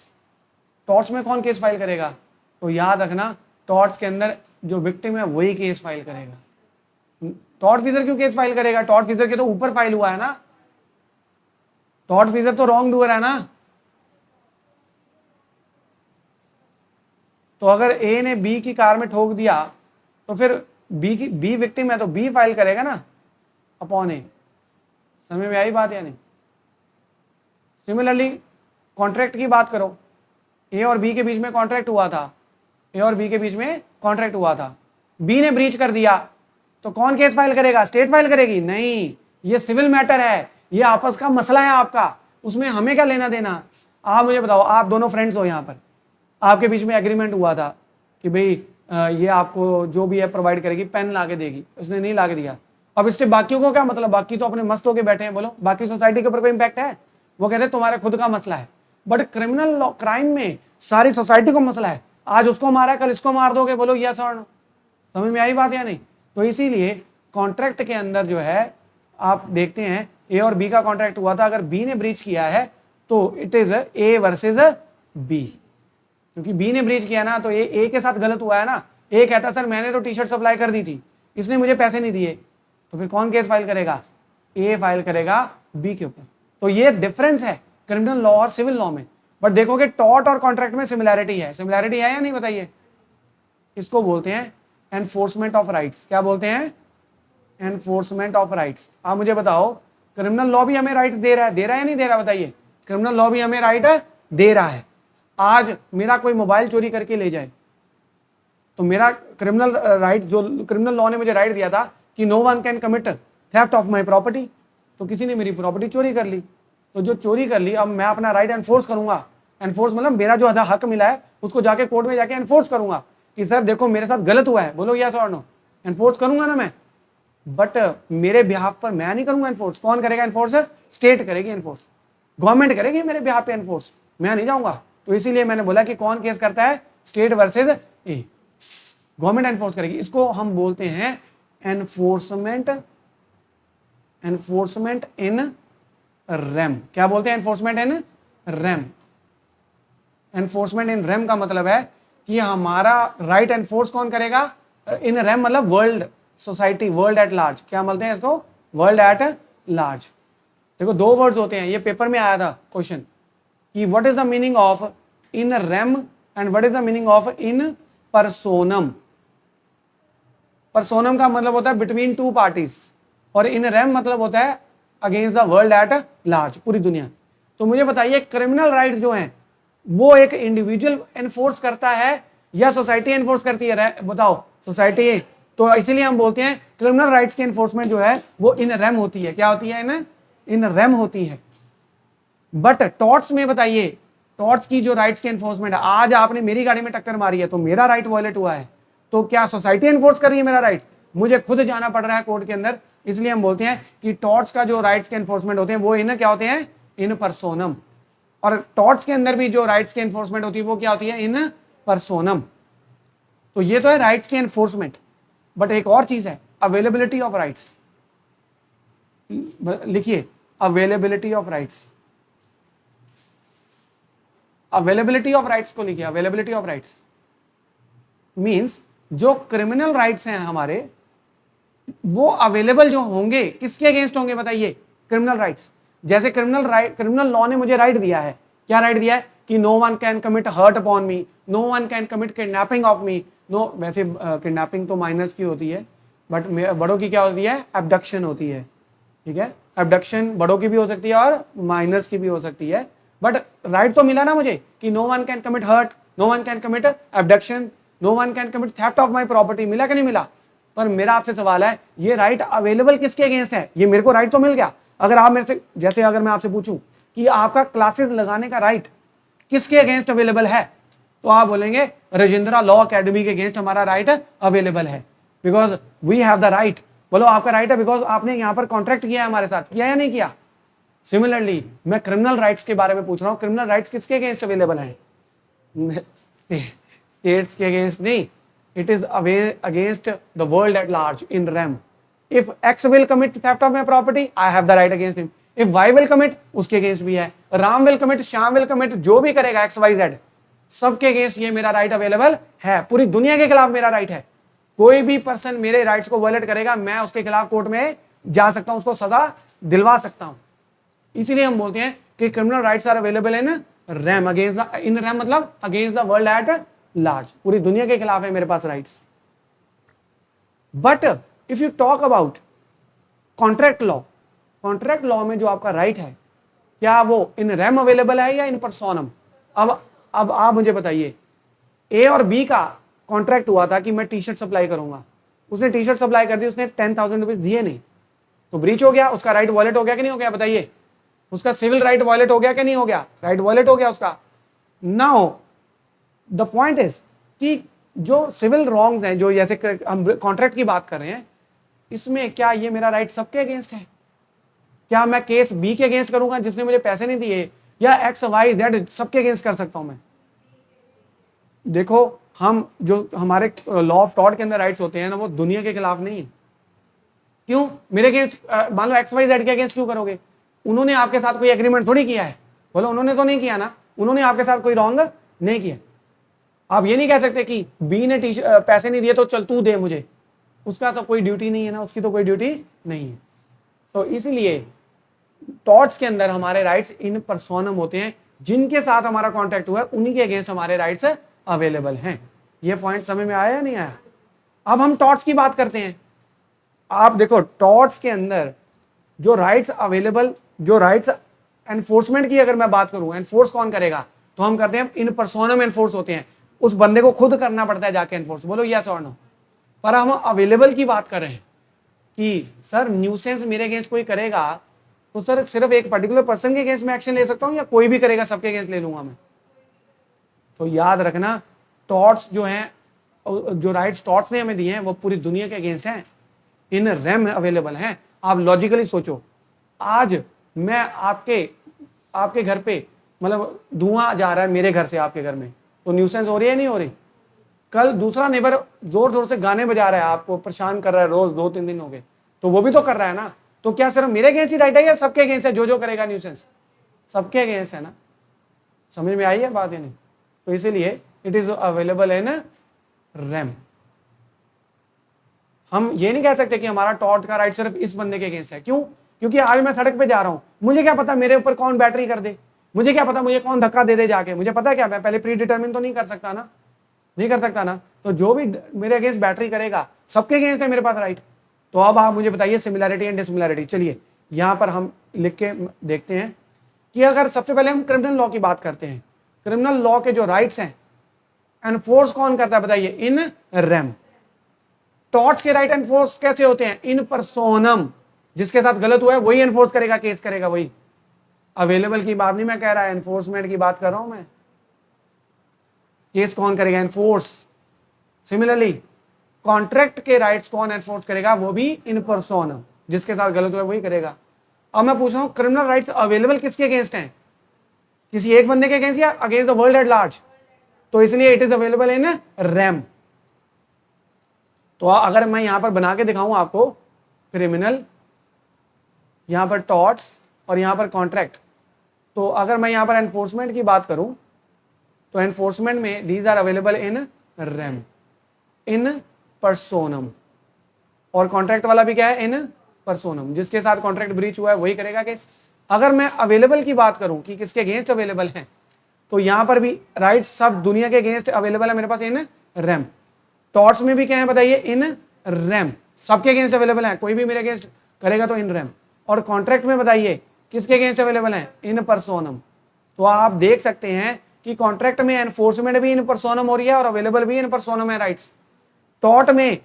Torts में कौन केस फाइल करेगा? तो याद रखना, टॉर्ट्स के अंदर जो विक्टिम है वही केस फाइल करेगा। टॉर्ट फीजर क्यों केस फाइल करेगा? टॉर्ट फीजर के तो ऊपर फाइल हुआ है ना, टॉर्ट फीजर तो रॉन्ग डूअर है ना। तो अगर ए ने बी की कार में ठोक दिया तो फिर बी विक्टिम है तो बी फाइल करेगा ना अपॉन ए। समझ में आई बात या नहीं? सिमिलरली कॉन्ट्रैक्ट की बात करो, ए और बी के बीच में कॉन्ट्रैक्ट हुआ था, ए और बी के बीच में कॉन्ट्रैक्ट हुआ था, बी ने ब्रीच कर दिया तो कौन केस फाइल करेगा? स्टेट फाइल करेगी? नहीं, ये सिविल मैटर है, ये आपस का मसला है आपका, उसमें हमें क्या लेना देना। आप मुझे बताओ, आप दोनों फ्रेंड्स हो, यहाँ पर आपके बीच में एग्रीमेंट हुआ था कि भाई ये आपको जो भी है प्रोवाइड करेगी, पेन ला के देगी, उसने नहीं ला के दिया। अब इससे बाकियों को क्या मतलब? बाकी तो अपने मस्त होके बैठे हैं, बोलो बाकी सोसाइटी के ऊपर कोई इंपैक्ट है? वो कहते हैं तुम्हारे खुद का मसला है। बट क्रिमिनल लॉ क्राइम में सारी सोसाइटी को मसला है, आज उसको मारा कल इसको मार दोगे, बोलो यस और नो। समझ में आई बात या नहीं? तो इसीलिए कॉन्ट्रैक्ट के अंदर जो है आप देखते हैं ए और बी का कॉन्ट्रैक्ट हुआ था, अगर बी ने ब्रीच किया है तो it is A versus B, क्योंकि बी ने ब्रीच किया ना, तो ए के साथ गलत हुआ है ना। ए कहता सर मैंने तो टी शर्ट सप्लाई कर दी थी, इसने मुझे पैसे नहीं दिए, तो फिर कौन केस फाइल करेगा? ए फाइल करेगा बी के ऊपर। तो ये डिफरेंस है क्रिमिनल लॉ और सिविल लॉ में। बट देखोगे टॉर्ट और कॉन्ट्रैक्ट में सिमिलैरिटी है। सिमिलैरिटी है या नहीं बताइए? इसको बोलते हैं एनफोर्समेंट ऑफ राइट्स। क्या बोलते हैं? Enforcement of rights. आप मुझे बताओ, क्रिमिनल लॉ भी हमें राइट्स दे रहा है, दे रहा है या नहीं दे रहा? बताइए, क्रिमिनल लॉ भी हमें राइट दे रहा है। आज मेरा कोई मोबाइल चोरी करके ले जाए तो मेरा क्रिमिनल राइट, जो क्रिमिनल लॉ ने मुझे राइट दिया था कि no one can commit theft of my property, तो किसी ने मेरी प्रॉपर्टी चोरी कर ली, तो जो चोरी कर ली अब मैं अपना राइट एनफोर्स करूंगा। एनफोर्स मतलब मेरा जो हक मिला है उसको जाके कोर्ट में जाके एनफोर्स करूंगा कि सर देखो मेरे साथ गलत हुआ है, बोलो यस और नो। एनफोर्स करूंगा ना मैं, बट मेरे बिहाफ पर मैं नहीं करूंगा एनफोर्स। कौन करेगा एनफोर्स? स्टेट करेगी एनफोर्स, गवर्नमेंट करेगी मेरे बिहाफ पे एनफोर्स, मैं नहीं जाऊंगा। तो इसीलिए मैंने बोला कि कौन केस करता है? स्टेट वर्सेस ए, गवर्नमेंट एनफोर्स करेगी। इसको हम बोलते हैं एनफोर्समेंट, एनफोर्समेंट इन रेम। क्या बोलते हैं? Enforcement in rem. Enforcement in rem का मतलब है कि हमारा राइट एनफोर्स कौन करेगा? इन रेम मतलब world society, world at large. क्या बोलते हैं इसको? World at large. देखो दो वर्ड्स होते हैं, ये पेपर में आया था क्वेश्चन कि what is the meaning of in rem and what is the meaning of in personam. Personam का मतलब होता है बिटवीन टू पार्टीज, और इन रेम मतलब होता है against the world at large, पूरी दुनिया। तो मुझे बताइए, क्रिमिनल राइट्स जो हैं वो एक इंडिविजुअल एनफोर्स करता है या सोसाइटी एनफोर्स करती है? बताओ, सोसाइटी। तो इसीलिए हम बोलते हैं क्रिमिनल राइट्स की एनफोर्समेंट जो है वो इन रेम होती है। क्या होती है? इन रेम होती है। बट टॉर्ट्स में बताइए, टॉर्ट्स की जो राइट्स की एनफोर्समेंट है, आज आपने मेरी गाड़ी में टक्कर मारी है तो मेरा राइट वायलेट हुआ है, तो क्या सोसाइटी एनफोर्स कर रही है मेरा राइट? मुझे खुद जाना पड़ रहा है कोर्ट के अंदर। इसलिए हम बोलते हैं कि टॉर्ट्स का जो राइट्स के एनफोर्समेंट होते हैं वो इन क्या होते हैं? इन पर्सोनम। और टॉर्ट्स के अंदर भी जो राइट्स की एनफोर्समेंट होती है वो क्या होती है? इन पर्सोनम। तो ये तो है राइट्स की एनफोर्समेंट। बट एक और चीज है, अवेलेबिलिटी ऑफ राइट्स। लिखिए, availability of rights. Availability of rights को लिखिए, अवेलेबिलिटी ऑफ राइट्स मींस जो क्रिमिनल राइट्स हैं हमारे, वो अवेलेबल जो होंगे किसके अगेंस्ट होंगे? बताइए, क्रिमिनल राइट्स। जैसे क्रिमिनल लॉ ने मुझे राइट दिया है, क्या राइट दिया है? कि no one can commit hurt upon me, no one can commit kidnapping of me. No, वैसे किडनैपिंग तो माइनर्स की होती है, बट बड़ों की क्या होती है? एब्डक्शन होती है। ठीक है, एब्डक्शन बड़ों की भी हो सकती है और माइनर्स की भी हो सकती है। बट राइट तो मिला ना मुझे कि no one can commit hurt, no one can commit abduction, no one can commit theft of my property. मिला कि नहीं मिला? पर मेरा आपसे सवाल है, ये राइट अवेलेबल किसके अगेंस्ट है? ये मेरे को राइट तो मिल गया। अगर आप मेरे से, जैसे अगर मैं आपसे पूछूं कि आपका क्लासेस लगाने का राइट किसके अगेंस्ट अवेलेबल है, तो आप बोलेंगे राजेंद्रा लॉ अकेडमी के अगेंस्ट हमारा राइट अवेलेबल है, because we have the right. बोलो आपका राइट है बिकॉज आपने यहां पर कॉन्ट्रैक्ट किया है हमारे साथ, किया या नहीं किया? सिमिलरली मैं क्रिमिनल राइट्स के बारे में पूछ रहा हूं, क्रिमिनल राइट्स किसके अगेंस्ट अवेलेबल है? स्टेट्स के अगेंस्ट नहीं, it is against the world at large in rem. If X will commit theft of my property, I have the right against him. If Y will commit, उसके against भी है। Ram will commit, Shyam will commit, जो भी करेगा X Y Z, सबके against ये मेरा right available है। पूरी दुनिया के खिलाफ मेरा राइट है। कोई भी पर्सन मेरे राइट्स को वायलेट करेगा, मैं उसके खिलाफ कोर्ट में जा सकता हूं, उसको सजा दिलवा सकता हूं। इसीलिए हम बोलते हैं कि criminal rights are available in rem, against the, in rem मतलब against the world at large, पूरी दुनिया के खिलाफ है मेरे पास rights. But if you talk about contract law, contract law में जो आपका राइट है, क्या वो इन रैम अवेलेबल है या इन पर्सोनम? अब आप मुझे बताइए, ए और बी का कॉन्ट्रैक्ट हुआ था कि मैं टी शर्ट सप्लाई करूंगा, उसने टी शर्ट सप्लाई कर दी, उसने 10,000 रुपीज दिए नहीं, तो ब्रीच हो गया, उसका राइट वॉयलेट हो गया कि नहीं हो गया? बताइए, उसका सिविल राइट वॉयलेट हो गया कि नहीं हो गया? राइट वॉयलेट हो गया उसका। नाउ द पॉइंट इज कि जो सिविल रॉन्ग्स हैं, जो जैसे हम कॉन्ट्रैक्ट की बात कर रहे हैं, इसमें क्या ये मेरा राइट सबके अगेंस्ट है? क्या मैं केस बी के अगेंस्ट करूंगा जिसने मुझे पैसे नहीं दिए, या एक्स वाई जेड सबके अगेंस्ट कर सकता हूं मैं? देखो, हम जो हमारे लॉ ऑफ टॉर्ट के अंदर राइट्स होते हैं ना, वो दुनिया के खिलाफ नहीं है। क्यों? मेरे अगेंस्ट मान लो एक्स वाई जेड के अगेंस्ट क्यों करोगे? उन्होंने आपके साथ कोई एग्रीमेंट थोड़ी किया है। बोलो, उन्होंने तो नहीं किया ना, उन्होंने आपके साथ कोई रॉन्ग नहीं किया। आप ये नहीं कह सकते कि बी ने पैसे नहीं दिए तो चल तू दे मुझे, उसका तो कोई ड्यूटी नहीं है ना, उसकी तो कोई ड्यूटी नहीं है। तो इसीलिए टॉर्ट्स के अंदर हमारे राइट्स इन पर्सोनम होते हैं, जिनके साथ हमारा कॉन्टैक्ट हुआ है उन्हीं के अगेंस्ट हमारे राइट्स अवेलेबल हैं। ये पॉइंट समझ में आया या नहीं आया? अब हम टॉर्ट्स की बात करते हैं। आप देखो, टॉर्ट्स के अंदर जो राइट्स अवेलेबल, जो राइट्स एनफोर्समेंट की अगर मैं बात करूं, एनफोर्स कौन करेगा? तो हम करते हैं इन पर्सोनम एनफोर्स होते हैं, उस बंदे को खुद करना पड़ता है जाके एनफोर्स। बोलो यस और नो। पर हम अवेलेबल की बात कर रहे हैं कि सर न्यूसेंस मेरे अगेंस्ट कोई करेगा तो सर सिर्फ एक पर्टिकुलर पर्सन के अगेंस्ट में एक्शन ले सकता हूं, या कोई भी करेगा सबके अगेंस्ट ले लूंगा मैं? तो याद रखना, टॉर्ट्स जो हैं, जो राइट्स टॉर्ट्स ने हमें दिए हैं, वो पूरी दुनिया के अगेंस्ट हैं, इन रैम अवेलेबल हैं। आप लॉजिकली सोचो, आज मैं आपके घर पे, मतलब धुआं जा रहा है मेरे घर से आपके घर में, तो न्यूसेंस हो रही है नहीं हो रही? कल दूसरा नेबर जोर जोर से गाने बजा रहा है, आपको परेशान कर रहा है, रोज 2-3 दिन हो गए, तो वो भी तो कर रहा है ना। तो क्या सिर्फ मेरे अगेंस्ट ही राइट है या सबके अगेंस्ट है? जो करेगा न्यूसेंस सबके अगेंस्ट है ना। समझ में आई है बात या नहीं? तो इसीलिए it is available in RAM. हम ये नहीं कह सकते कि हमारा टॉर्ट का राइट सिर्फ इस बंदे के अगेंस्ट है। क्यों? क्योंकि आज मैं सड़क पे जा रहा हूं, मुझे क्या पता मेरे ऊपर कौन बैटरी कर दे, मुझे क्या पता मुझे कौन धक्का दे दे जाके, मुझे पता है क्या? मैं पहले प्री डिटरमिन तो नहीं कर सकता ना, नहीं कर सकता ना। तो जो भी मेरे अगेंस्ट बैटरी करेगा, सबके अगेंस्ट है मेरे पास राइट। तो अब आप मुझे बताइए सिमिलैरिटी एंड डिसिमिलैरिटी। चलिए यहां पर हम लिख के देखते हैं कि अगर सबसे पहले हम क्रिमिनल लॉ की बात करते हैं, क्रिमिनल लॉ के जो राइट्स हैं एनफोर्स कौन करता है? बताइए, इन रैम। टॉर्ट्स के राइट एनफोर्स कैसे होते हैं? इन पर्सोनम। जिसके साथ गलत हुआ है वही एनफोर्स करेगा, केस करेगा वही। अवेलेबल की बात नहीं मैं कह रहा, एनफोर्समेंट की बात कर रहा हूं मैं। केस कौन करेगा? एनफोर्स। सिमिलरली कॉन्ट्रैक्ट के राइट्स कौन एनफोर्स करेगा? वो भी इन पर्सोनम, जिसके साथ गलत हुआ है वही करेगा। अब मैं पूछ रहा हूं, क्रिमिनल राइट्स अवेलेबल किसके अगेंस्ट हैं? किसी एक बंदे के अगेंस्ट या against the world at large? तो इसलिए it is available in RAM. तो अगर मैं यहां पर बना के दिखाऊं आपको, क्रिमिनल, यहां पर टॉर्ट्स और यहां पर कॉन्ट्रैक्ट, तो अगर मैं यहां पर एनफोर्समेंट की बात करूं तो एनफोर्समेंट में these are available in rem, in personam. और कॉन्ट्रैक्ट वाला भी क्या है? इन पर्सोनम। जिसके साथ कॉन्ट्रैक्ट ब्रीच हुआ है वही करेगा केस। अगर मैं अवेलेबल की बात करूं कि किसके अगेंस्ट अवेलेबल है, तो यहां पर भी राइट सब दुनिया के अगेंस्ट अवेलेबल है मेरे पास इन रैम। टॉर्ट्स में भी क्या है? बताइए, इन रैम, सबके अगेंस्ट अवेलेबल है, कोई भी मेरे अगेंस्ट करेगा तो इन रैम। और कॉन्ट्रैक्ट में बताइए किसके अगेंस्ट अवेलेबल है? इन पर्सोनम। तो आप देख सकते हैं कि कॉन्ट्रैक्ट में एनफोर्समेंट भी इन पर्सोनम हो रही है और अवेलेबल भी इन पर्सोनम है राइट्स। टॉर्ट में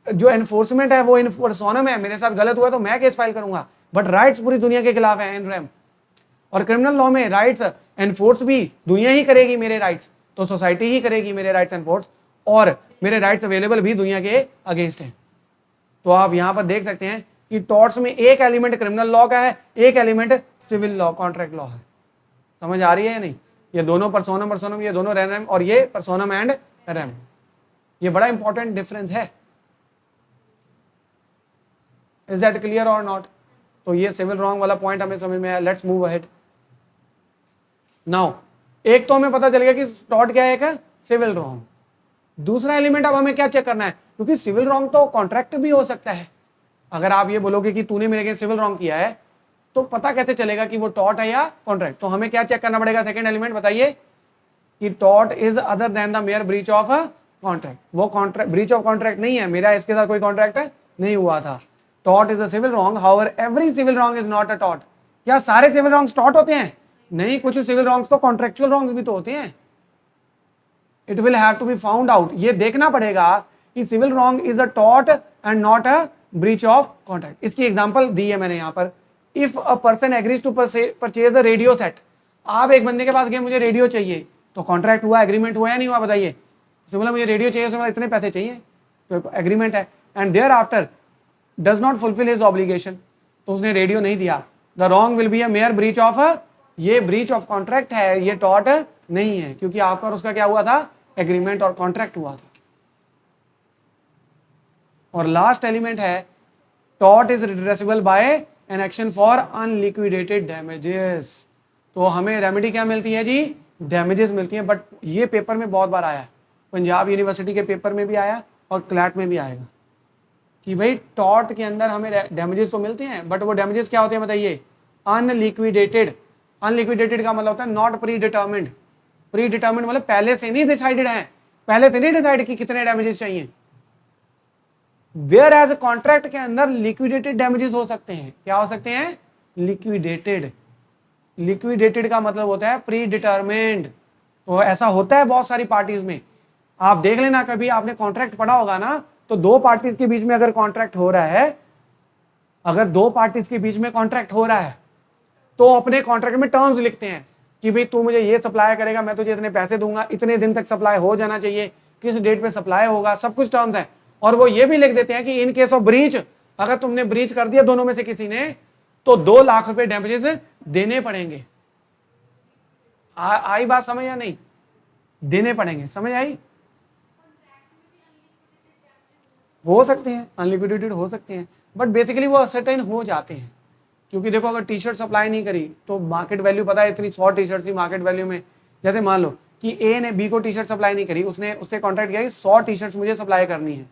जो एनफोर्समेंट है वो इन पर्सोनम है, मेरे साथ गलत हुआ तो मैं केस फाइल करूंगा, बट राइट्स पूरी दुनिया के खिलाफ है इन रैम। और क्रिमिनल लॉ में राइट्स एनफोर्स भी दुनिया ही करेगी मेरे राइट्स, तो सोसाइटी ही करेगी मेरे राइट्स एनफोर्स, और मेरे राइट्स अवेलेबल भी दुनिया के अगेंस्ट हैं। तो आप यहां पर देख सकते हैं कि टॉर्ट्स में एक एलिमेंट क्रिमिनल लॉ का है, एक element civil law, contract law है। समझ आ रही है या नहीं? ये दोनों पर्सोनम पर्सोनम, ये दोनों रैम, और ये पर्सोनम एंड रैम। ये बड़ा इंपॉर्टेंट डिफरेंस है। इज दैट क्लियर और नॉट? तो ये सिविल रॉन्ग वाला पॉइंट हमें समझ में आया। Let's move ahead now. एक तो हमें पता चल गया कि टॉर्ट क्या है, एक सिविल रॉन्ग। दूसरा एलिमेंट अब हमें क्या चेक करना है, क्योंकि सिविल रॉन्ग तो कॉन्ट्रैक्ट भी हो सकता है। अगर आप ये बोलोगे कि तूने मेरे अगेंस्ट सिविल रॉन्ग किया है, तो पता कैसे चलेगा कि वो टॉर्ट है या कॉन्ट्रैक्ट? तो हमें क्या चेक करना पड़ेगा? सेकंड एलिमेंट बताइए कि tort is other than the mayor breach of a contract. वो कॉन्ट्रैक्ट ब्रीच ऑफ कॉन्ट्रैक्ट नहीं है, मेरा इसके साथ कोई कॉन्ट्रैक्ट नहीं हुआ था। Tort is a civil wrong, however every civil wrong is not a tort. क्या सारे सिविल रॉन्ग्स टॉर्ट होते हैं? नहीं, कुछ सिविल रॉन्ग्स तो कॉन्ट्रेक्चुअल रॉन्ग्स भी तो होते हैं। It will have to be found out. ये देखना पड़ेगा कि civil wrong is a tort and not a breach of contract. इसकी एग्जांपल दी है मैंने यहां पर। If a person agrees to purchase a radio set, आप एक बंदे के पास गए मुझे रेडियो चाहिए, तो कॉन्ट्रैक्ट हुआ, एग्रीमेंट हुआ या नहीं हुआ? बताइए। उसने बोला मुझे रेडियो चाहिए, उसने बोला इतने पैसे चाहिए, तो एग्रीमेंट है। And thereafter does not fulfil his obligation, तो उसने रेडियो नहीं दिया। The wrong will be a mere breach of a, ये ब्रीच ऑफ कॉन्ट्रैक्ट है, ये टॉर्ट नहीं है, क्योंकि आपका और उसका क्या हुआ था? एग्रीमेंट और कॉन्ट्रैक्ट हुआ था। और लास्ट एलिमेंट है tort is redressable by an action for unliquidated damages. तो हमें रेमेडी क्या मिलती है जी? डैमेजेस मिलती हैं। बट ये पेपर में बहुत बार आया है, पंजाब यूनिवर्सिटी के पेपर में भी आया और क्लैट में भी आएगा कि भाई टॉर्ट के अंदर हमें डैमेजेस तो मिलते हैं, बट वो डैमेजेस क्या होते हैं बताइए? अनलिक्विडेटेड। अनलिक्विडेटेड का मतलब होता है not pre determined. Pre determined मतलब पहले से नहीं डिसाइडेड है, पहले से नहीं डिसाइड कि कितने डैमेजेस चाहिए। वेयर एज कॉन्ट्रैक्ट के अंदर लिक्विडेटेड डैमेजेस हो सकते हैं। क्या हो सकते हैं? लिक्विडेटेड। लिक्विडेटेड का मतलब होता है प्री डिटर्मिन्ड। तो ऐसा होता है बहुत सारी पार्टीज में। आप देख लेना, कभी आपने कॉन्ट्रैक्ट पढ़ा होगा ना, तो दो पार्टीज के बीच में अगर कॉन्ट्रैक्ट हो रहा है, अगर दो पार्टीज के बीच में कॉन्ट्रैक्ट हो रहा है, तो अपने कॉन्ट्रैक्ट में टर्म्स लिखते हैं कि भाई तू मुझे ये सप्लाई करेगा, मैं तुझे इतने पैसे दूंगा, इतने दिन तक सप्लाई हो जाना चाहिए, किस डेट पे सप्लाई होगा, सब कुछ टर्म्स है। और वो ये भी लिख देते हैं कि इन केस ऑफ ब्रीच, अगर तुमने ब्रीच कर दिया दोनों में से किसी ने, तो 2 लाख रुपए डैमेजेस देने पड़ेंगे। आई बात समझ या नहीं? देने पड़ेंगे, समझ आई? हो सकते हैं, अनलिक्विडेटेड हो सकते हैं, बट बेसिकली वो असर्टेन हो जाते हैं। क्योंकि देखो, अगर टी शर्ट सप्लाई नहीं करी तो मार्केट वैल्यू पता है, इतनी 100 टी शर्ट थी मार्केट वैल्यू में। जैसे मान लो कि ए ने बी को टी शर्ट सप्लाई नहीं करी, उसने उससे कॉन्ट्रैक्ट किया कि 100 टी शर्ट मुझे सप्लाई करनी है,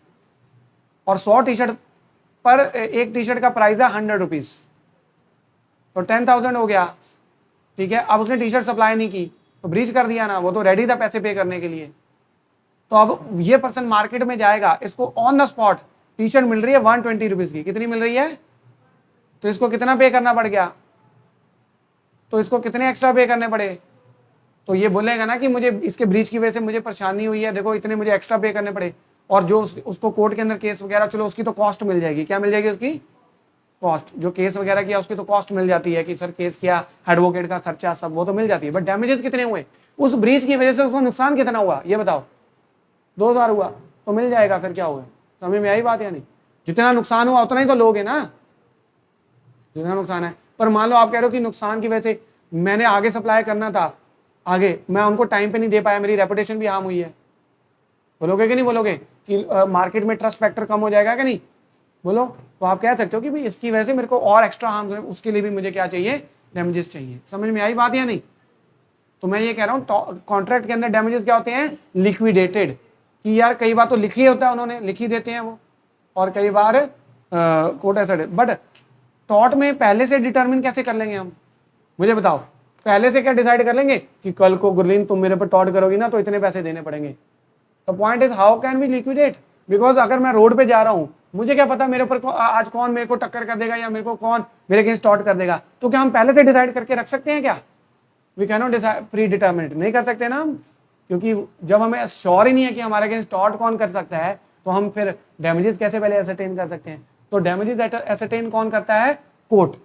और 100 टी शर्ट पर एक टी शर्ट का प्राइस है 100 रुपीज, तो 10,000 हो गया। ठीक है, अब उसने टी शर्ट सप्लाई नहीं की तो ब्रीच कर दिया ना, वो तो रेडी था पैसे पे करने के लिए। तो अब ये पर्सन मार्केट में जाएगा, इसको on the spot T shirt मिल रही है 120 रुपीज की। कितनी मिल रही है? तो इसको कितना पे करना पड़ गया? तो इसको कितने एक्स्ट्रा पे करने पड़े? तो ये बोलेगा ना कि मुझे इसके ब्रीच की वजह से मुझे परेशानी हुई है, देखो इतने मुझे एक्स्ट्रा पे करने पड़े। और जो उसको कोर्ट के अंदर केस वगैरह, चलो उसकी तो कॉस्ट मिल जाएगी। क्या मिल जाएगी? उसकी कॉस्ट, जो केस वगैरह किया उसकी तो कॉस्ट मिल जाती है कि सर केस किया, एडवोकेट का खर्चा, सब वो तो मिल जाती है। बट डैमेजेस कितने हुए? उस ब्रीच की वजह से उसको नुकसान कितना हुआ ये बताओ? 2,000 हुआ, तो मिल जाएगा। फिर क्या हुआ? समझ में आई बात या नहीं? जितना नुकसान हुआ उतना ही तो लोगे ना, जितना नुकसान है। पर मान लो आप कह रहे हो कि नुकसान की वजह से मैंने आगे सप्लाई करना था, आगे मैं उनको टाइम पे नहीं दे पाया, मेरी रेपुटेशन भी हार्म हुई है। बोलोगे कि नहीं बोलोगे कि मार्केट में ट्रस्ट फैक्टर कम हो जाएगा कि नहीं? बोलो। तो आप कह सकते हो कि भाई इसकी वजह से मेरे को और एक्स्ट्रा हार्म है, उसके लिए भी मुझे क्या चाहिए? डैमेजेस चाहिए। समझ में आई बात या नहीं? तो मैं ये कह रहा हूँ कॉन्ट्रैक्ट के अंदर डैमेजेस क्या होते हैं? लिक्विडेटेड। कि यार कई बार तो लिख ही होता है, उन्होंने लिख ही देते हैं वो, और कई बार कोर्ट ऐसा। बट टॉर्ट में पहले से डिटरमिन कैसे कर लेंगे हम? मुझे बताओ, पहले से क्या डिसाइड कर लेंगे कि कल को गुरलीन तुम मेरे पर टॉर्ट करोगी ना तो इतने पैसे देने पड़ेंगे? तो point is how can we liquidate? Because अगर मैं रोड पे जा रहा हूँ, मुझे क्या पता मेरे ऊपर आज कौन मेरे को टक्कर कर देगा या मेरे को कौन मेरे अगेंस्ट टॉर्ट कर देगा? तो क्या हम पहले से डिसाइड करके रख सकते हैं क्या? We can not decide, pre determinate नहीं कर सकते ना हम, क्योंकि जब हमें श्योर ही नहीं है कि हमारे अगेंस्ट टॉर्ट कौन कर सकता है, तो हम फिर डैमेजेस कैसे पहले एसरटेन कर सकते हैं? तो डैमेजेस एसरटेन कौन करता है? कोर्ट।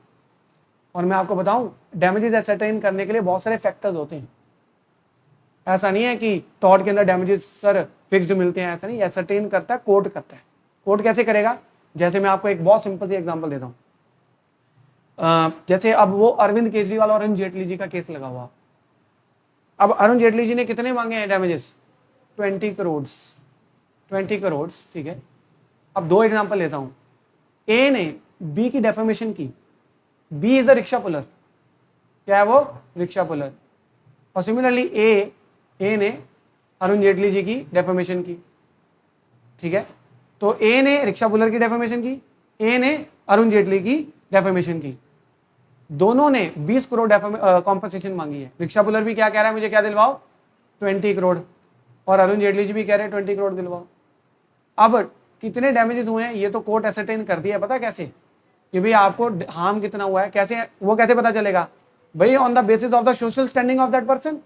और मैं आपको बताऊं, डैमेजेस एसरटेन करने के लिए बहुत सारे फैक्टर्स होते हैं। ऐसा नहीं है कि टॉर्ट के अंदर डैमेजेस सर फिक्स्ड मिलते हैं, ऐसा नहीं। एसरटेन करता है कोर्ट, करता है। कोर्ट कैसे करेगा? जैसे मैं आपको एक बहुत सिंपल सी एग्जांपल देता हूं। जैसे अब वो अरविंद केजरीवाल और अरुण जेटली जी का केस लगा हुआ। अब अरुण जेटली जी ने कितने मांगे हैं डैमेजेस? 20 करोड़। 20 करोड़, ठीक है। अब 2 एग्जांपल लेता हूं। ए ने बी की डेफर्मेशन की, B is the rickshaw puller, क्या है वो, रिक्शा पुलर। और सिमिलरली ए ने अरुण जेटली जी की डेफर्मेशन की, ठीक है। तो ए ने रिक्शा पुलर की डेफर्मेशन की, ए ने अरुण जेटली की डेफर्मेशन की, दोनों ने 20 करोड़ कॉम्पनसेशन मांगी है। रिक्शा पुलर भी क्या कह रहा है, मुझे क्या दिलवाओ, 20 करोड़, और अरुण जेटली जी भी कह रहे हैं 20 करोड़ दिलवाओ। अब कितने डैमेजेस हुए हैं ये तो कोर्ट एसरटेन कर दिया, पता कैसे, कि भाई आपको हार्म कितना हुआ है, कैसे, वो कैसे पता चलेगा भाई, on the basis of the social standing of that person,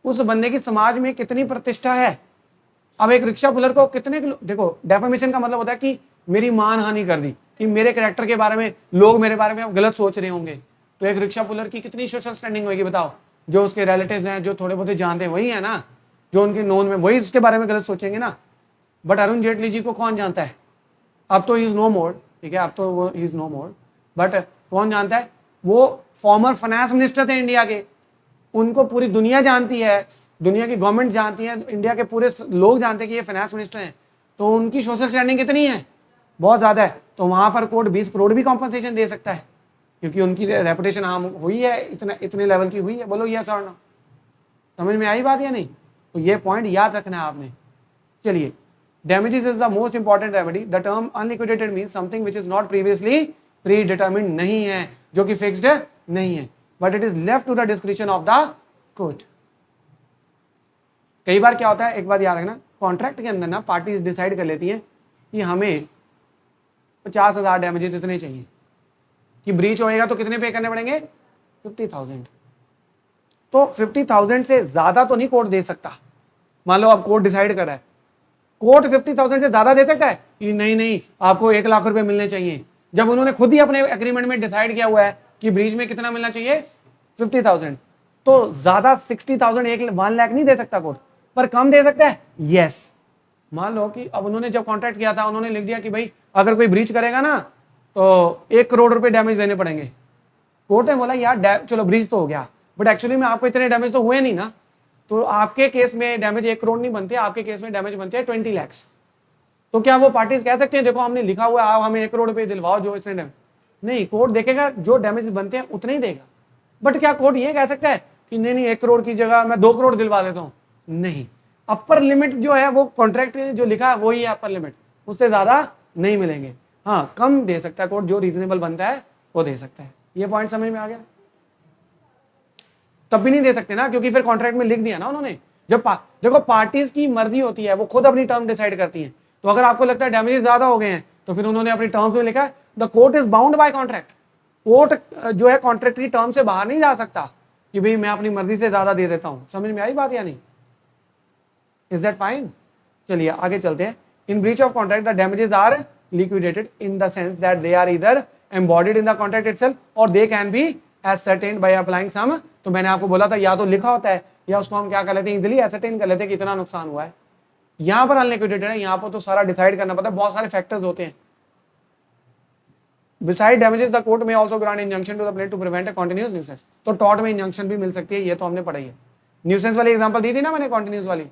उस बंदे की समाज में कितनी प्रतिष्ठा है। अब एक रिक्शा पुलर को कितने, देखो डेफेमेशन का मतलब होता है कि मेरी मान हानि कर दी, कि मेरे कैरेक्टर के बारे में लोग मेरे बारे में गलत सोच रहे होंगे। तो एक रिक्शा पुलर की कितनी सोशल स्टैंडिंग होगी बताओ, जो उसके रिलेटिव्स हैं, जो थोड़े बहुत जानते हैं वही है ना, जो उनके नोन में, वही इसके बारे में गलत सोचेंगे ना। बट अरुण जेटली जी को कौन जानता है, अब तो ही इज नो मोर, ठीक है, अब तो वो he is no more, but कौन जानता है, वो फॉर्मर फाइनेंस मिनिस्टर थे इंडिया के, उनको पूरी दुनिया जानती है, दुनिया की गवर्नमेंट जानती है, इंडिया के पूरे लोग जानते हैं कि ये फाइनेंस मिनिस्टर हैं। तो उनकी सोशल स्टैंडिंग कितनी है, बहुत ज़्यादा है। तो वहाँ पर कोर्ट 20 करोड़ भी कॉम्पनसेशन दे सकता है, क्योंकि उनकी रेपुटेशन हार्म हुई है, इतने लेवल की हुई है। बोलो यस और नो, समझ में आई बात या नहीं। तो ये पॉइंट याद रखना है आपने। चलिए, damages is the most important remedy. The term unliquidated means something which is not previously predetermined, नहीं है, जो कि fixed नहीं है, but it is left to the discretion of the court. कई बार क्या होता है, एक बार याद रखना, कॉन्ट्रैक्ट के अंदर ना पार्टीज डिसाइड कर लेती हैं कि हमें 50,000 डैमेजेस इतने चाहिए, कि ब्रीच होएगा तो कितने पे करने पड़ेंगे, 50,000। तो 50,000 से ज्यादा तो नहीं कोर्ट दे सकता। मान लो अब कोर्ट डिसाइड कर रहा है, कोर्ट 50,000 से ज्यादा दे सकता है कि नहीं नहीं आपको 1 लाख रुपए मिलने चाहिए, जब उन्होंने खुद ही अपने एग्रीमेंट में डिसाइड किया हुआ है कि ब्रीच में कितना मिलना चाहिए, 50,000। तो ज्यादा 60,000, 1 लाख नहीं दे सकता कोर्ट, पर कम दे सकता है, यस। मान लो कि अब उन्होंने जब कॉन्ट्रैक्ट किया था, उन्होंने लिख दिया कि भाई अगर कोई ब्रीच करेगा ना तो 1 करोड़ रुपए डैमेज देने पड़ेंगे। कोर्ट ने बोला यार चलो ब्रीच तो हो गया, बट एक्चुअली में आपको इतने डैमेज तो हुए नहीं ना, तो आपके केस में डैमेज 1 करोड़ नहीं बनते, आपके केस में डैमेज बनते हैं 20 लाख। तो क्या वो पार्टीज कह सकते हैं देखो हमने लिखा हुआ है आप हमें 1 करोड़ रुपए दिलवाओ जो इसने डैमेज, नहीं, कोर्ट देखेगा जो डैमेज बनते हैं उतने ही देगा। बट क्या कोर्ट ये कह सकता है कि नहीं नहीं 1 करोड़ की जगह मैं 2 करोड़ दिलवा देता हूँ, नहीं। अपर लिमिट जो है वो कॉन्ट्रैक्ट जो लिखा है वही है अपर लिमिट, उससे ज्यादा नहीं मिलेंगे। हाँ, कम दे सकता है कोर्ट, जो रीजनेबल बनता है वो दे सकता है। ये पॉइंट समझ में आ गया। तब भी नहीं दे सकते ना, क्योंकि फिर कॉन्ट्रैक्ट में लिख दिया ना उन्होंने। जब देखो पार्टीज की मर्जी होती है, वो खुद अपनी टर्म डिसाइड करती हैं। तो अगर आपको लगता है डैमेजेस ज्यादा हो गए हैं तो फिर उन्होंने अपनी टर्म्स में लिखा है the court is bound by contract. Court जो है कॉन्ट्रैक्ट की टर्म से बाहर नहीं जा सकता कि भाई मैं अपनी मर्जी से ज्यादा दे देता हूं। समझ में आई बात या नहीं, इज दैट फाइन। चलिए आगे चलते हैं। In breach of contract the damages are liquidated in the sense that they are either embodied in the contract itself or they can be ascertained by applying some, तो मैंने आपको बोला था या तो लिखा होता है या उसको हम क्या कर लेते हैं, इजिली एसरटेन कर लेते हैं कितना नुकसान हुआ है। यहां पर अनलिक्विडेटेड है, यहां पर तो सारा डिसाइड करना पड़ता है, बहुत सारे फैक्टर्स होते हैं। Beside damages the court may also grant injunction to the plate to prevent a continuous nuisance. तो टॉर्ट में इंजंक्शन भी मिल सकती है, ये तो हमने पढ़ा ही है। न्यूसेंस वाली एग्जांपल दी थी ना मैंने, कंटीन्यूअस वाली।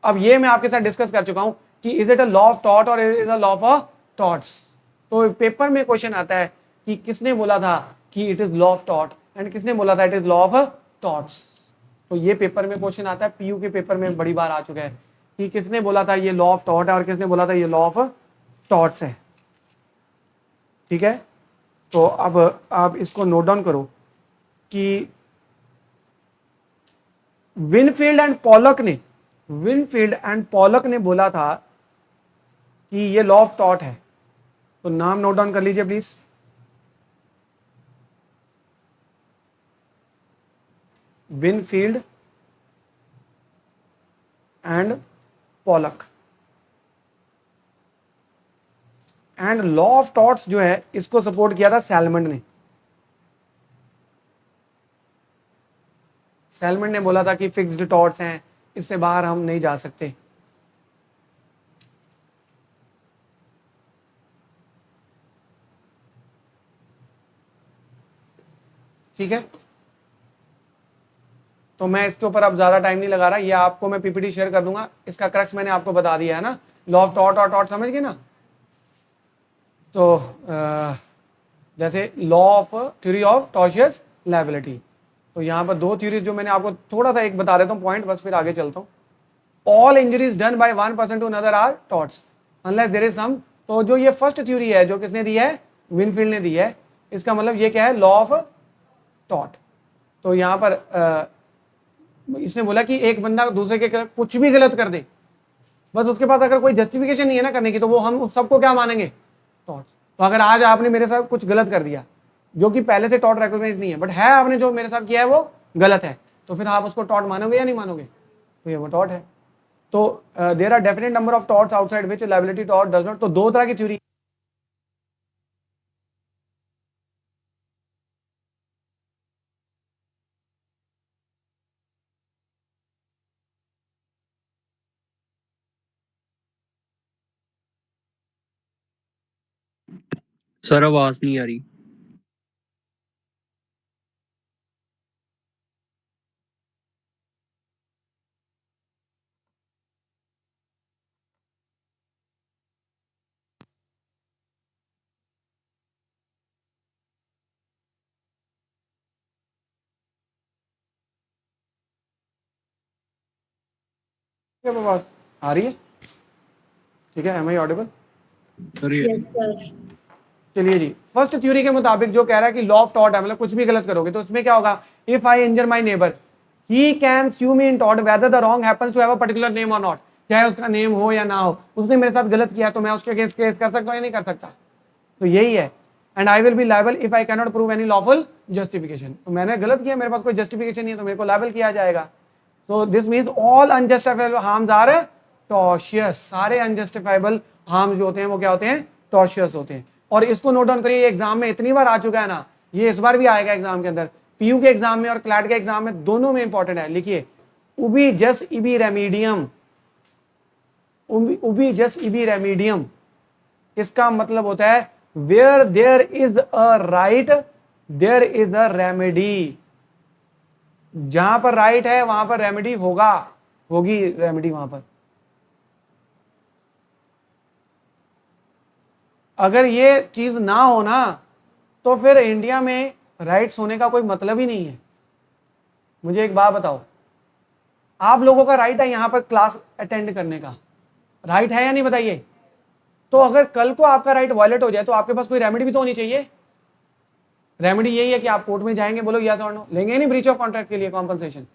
अब ये मैं आपके साथ डिस्कस कर चुका हूं कि is it a law of tort और is a law of torts. तो पेपर में क्वेश्चन आता है कि किसने बोला था कि it is law of tort and किसने बोला था it is law of torts. तो ये पेपर में क्वेश्चन आता है, पीयू के पेपर में बड़ी बार आ चुका है कि किसने बोला था ये लॉ ऑफ टॉर्ट है और किसने बोला था ये लॉ ऑफ टॉर्ट्स है। ठीक है, तो अब आप इसको नोट डाउन करो कि विनफील्ड एंड पॉलक ने बोला था कि ये लॉ ऑफ टॉर्ट है। तो नाम नोट डाउन कर लीजिए please. Winfield and Pollock. And law of torts जो है इसको सपोर्ट किया था सैलमंड ने। सैलमंड ने बोला था कि फिक्स्ड टॉर्ट्स हैं, इससे बाहर हम नहीं जा सकते। ठीक है, तो मैं इसके ऊपर अब ज्यादा टाइम नहीं लगा रहा, ये आपको मैं पीपीटी शेयर कर दूंगा, इसका क्रक्स मैंने आपको बता दिया है ना। लॉ ऑफ टॉर्ट और टॉर्ट समझ गए ना। तो जैसे law of theory of tortious liability, तो यहाँ पर दो थ्योरीज जो मैंने आपको थोड़ा सा एक बता देता हूँ पॉइंट, बस फिर आगे चलता हूँ। All injuries done by one person to another are torts unless there is some. तो जो ये फर्स्ट थ्योरी है जो किसने दी है, विनफील्ड ने दी है, इसका मतलब ये क्या है, लॉ ऑफ टॉट। तो यहाँ पर इसने बोला कि एक बंदा दूसरे के कुछ भी गलत कर दे, बस उसके पास अगर कोई जस्टिफिकेशन नहीं है ना करने की, तो वो हम उस सबको क्या मानेंगे, टॉट्स। तो अगर आज आपने मेरे साथ कुछ गलत कर दिया जो कि पहले से टॉट रिकॉग्नाइज नहीं है, बट है आपने जो मेरे साथ किया है वो गलत है, तो फिर आप उसको टॉट मानोगे या नहीं मानोगे, तो ये वो टॉट है। तो there are definite number of torts outside which liability टॉट डज नॉट। तो दो तरह की थ्योरी, सर आवाज नहीं आ रही। क्या आवाज आ रही है, ठीक है, am I audible? Yes sir. चलिए जी, फर्स्ट थ्योरी के मुताबिक जो कह रहा है कि लॉ ऑफ टॉट है, मतलब कुछ भी गलत करोगे तो उसमें क्या होगा, if I injure my neighbour he can sue me in टॉट whether the wrong happens to have a particular name और नॉट। चाहे उसका नेम हो या ना हो, उसने मेरे साथ गलत किया तो मैं उसके अगेंस्ट केस कर सकता हूं या नहीं कर सकता, तो यही है। And I will be liable if I can not prove any lawful justification. तो मैंने गलत किया, मेरे पास कोई जस्टिफिकेशन नहीं है, तो मेरे को लायबल किया जाएगा। So this means all unjustifiable harms are tortious. सारे अनजस्टिफाइबल हार्म्स जो होते हैं वो क्या होते हैं, टॉर्शियस होते हैं। और इसको नोट डाउन करिए, एग्जाम में इतनी बार आ चुका है ना, ये इस बार भी आएगा एग्जाम के अंदर, पीयू के एग्जाम में और क्लैट के एग्जाम में, दोनों में इंपॉर्टेंट है। लिखिए, उबी जस इबी रेमीडियम, उबी जस इबी रेमीडियम, इसका मतलब होता है where there is a right there is a remedy. जहां पर राइट है वहां पर रेमेडी होगा, होगी रेमेडी वहां पर। अगर ये चीज ना हो ना, तो फिर इंडिया में राइट्स होने का कोई मतलब ही नहीं है। मुझे एक बात बताओ, आप लोगों का राइट है यहां पर क्लास अटेंड करने का, राइट है या नहीं बताइए? तो अगर कल को आपका राइट वायलेट हो जाए तो आपके पास कोई रेमेडी भी तो होनी चाहिए। रेमेडी यही है कि आप कोर्ट में जाएंगे, बोलो यस और नो, लेंगे नहीं ब्रीच ऑफ कॉन्ट्रैक्ट के लिए कॉम्पनसेशन।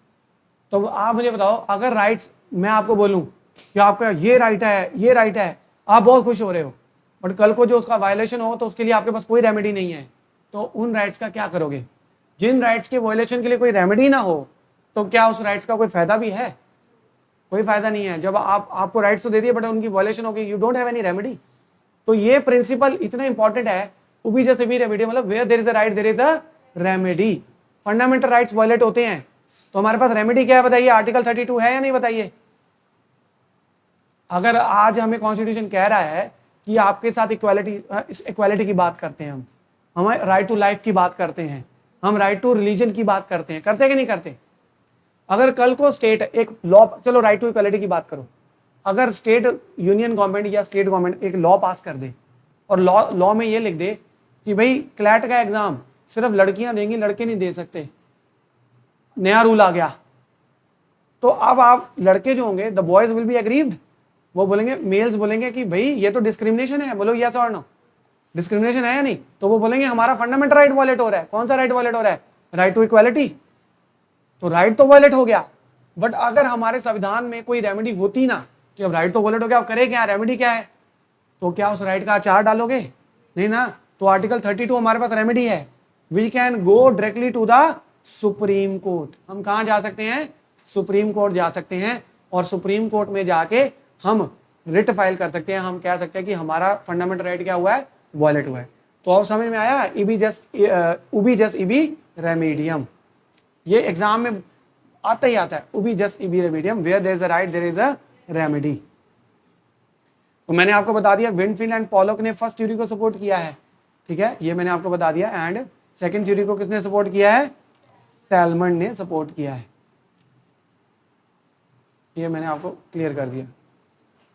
तो आप मुझे बताओ, अगर राइट्स मैं आपको बोलूं कि आपका ये राइट है, ये राइट है, आप बहुत खुश हो रहे हो, बट कल को जो उसका वायलेशन हो तो उसके लिए आपके पास कोई रेमेडी नहीं है, तो उन राइट्स का क्या करोगे? जिन राइट्स के वायलेशन के लिए कोई रेमेडी ना हो, तो क्या उस राइट्स का कोई फायदा भी है? कोई फायदा नहीं है। जब आपको राइट्स तो दे दिए बट उनकी वायलेशन हो गई, you don't have any remedy. तो ये प्रिंसिपल इतना इंपॉर्टेंट है, उबी जैसे भी रेमेडी, मतलब where there is a right there is a remedy. Fundamental rights violate होते हैं तो हमारे पास रेमेडी क्या है बताइए? आर्टिकल 32 है या नहीं बताइए? अगर आज हमें कॉन्स्टिट्यूशन कह रहा है कि आपके साथ इक्वालिटी की बात करते हैं, हम राइट टू लाइफ की बात करते हैं, हम राइट टू रिलीजन की बात करते हैं कि नहीं करते? अगर कल को स्टेट एक लॉ, चलो राइट टू इक्वालिटी की बात करो, अगर स्टेट यूनियन गवर्नमेंट या स्टेट गवर्नमेंट एक लॉ पास कर दे और लॉ में ये लिख दे कि भाई क्लैट का एग्जाम सिर्फ लड़कियां देंगी, लड़के नहीं दे सकते, नया रूल आ गया, तो अब आप लड़के जो होंगे, the boys will be aggrieved, वो बोलेंगे, मेल्स बोलेंगे कि भाई ये तो डिस्क्रिमिनेशन है, बोलो यस और नो, डिस्क्रिमिनेशन है या नहीं? तो वो बोलेंगे हमारा फंडामेंटल राइट वायलेट हो रहा है। कौन सा राइट वायलेट हो रहा है? Right to equality. तो राइट तो वायलेट हो गया, बट अगर हमारे संविधान में कोई रेमेडी होती ना कि अब राइट तो वायलेट हो गया, अब करे क्या, रेमेडी क्या है, तो क्या उस राइट का आचार डालोगे? नहीं ना। तो आर्टिकल 32 हमारे पास रेमेडी है, we can go directly to the supreme court. हम कहां जा सकते हैं? सुप्रीम कोर्ट जा सकते हैं, और सुप्रीम कोर्ट में जाके हम रिट फाइल कर सकते हैं, हम कह सकते हैं कि हमारा फंडामेंटल राइट क्या हुआ है, वायलेट हुआ है। तो अब समझ में आया, उबी जस्ट इबी रेमेडियम, ये एग्जाम में आता ही आता है, ubi jus ibi remedium, where there is a right there is a remedy. तो मैंने आपको बता दिया विंडफील्ड एंड पॉलक ने फर्स्ट थ्योरी को सपोर्ट किया है, ठीक है, ये मैंने आपको बता दिया। एंड सेकंड थ्योरी को किसने सपोर्ट किया है? सैलमन ने सपोर्ट किया है, ये मैंने आपको क्लियर कर दिया।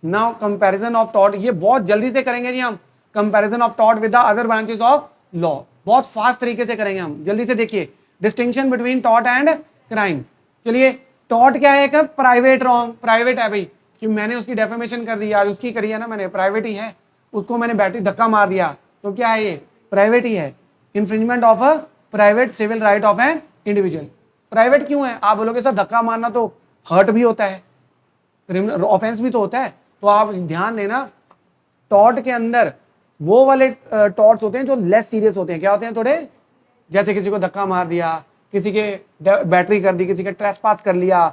नाउ कंपैरिजन ऑफ टॉट, ये बहुत जल्दी से करेंगे जी हम, comparison of tort with the other branches of law. बहुत फास्ट तरीके से करेंगे हम, जल्दी से देखिए distinction between tort and crime. चलिए, टॉर्ट क्या है? एक प्राइवेट रॉन्ग, प्राइवेट है भाई, कि मैंने उसकी डेफेमेशन कर दी यार, उसकी करी है ना मैंने, प्राइवेट ही है, उसको मैंने बैटरी धक्का मार दिया, तो क्या है ये? प्राइवेट ही है। Infringement of a private civil right of an individual. Private क्यों है? आप बोलोगे सर धक्का मारना तो हर्ट भी होता है, क्रिमिनल ऑफेंस भी तो होता है। तो आप ध्यान देना, टॉर्ट के अंदर वो वाले टॉर्ट्स होते हैं जो लेस सीरियस होते हैं। क्या होते हैं? थोड़े, जैसे किसी को धक्का मार दिया, किसी के बैटरी कर दी, किसी के ट्रेसपास कर लिया,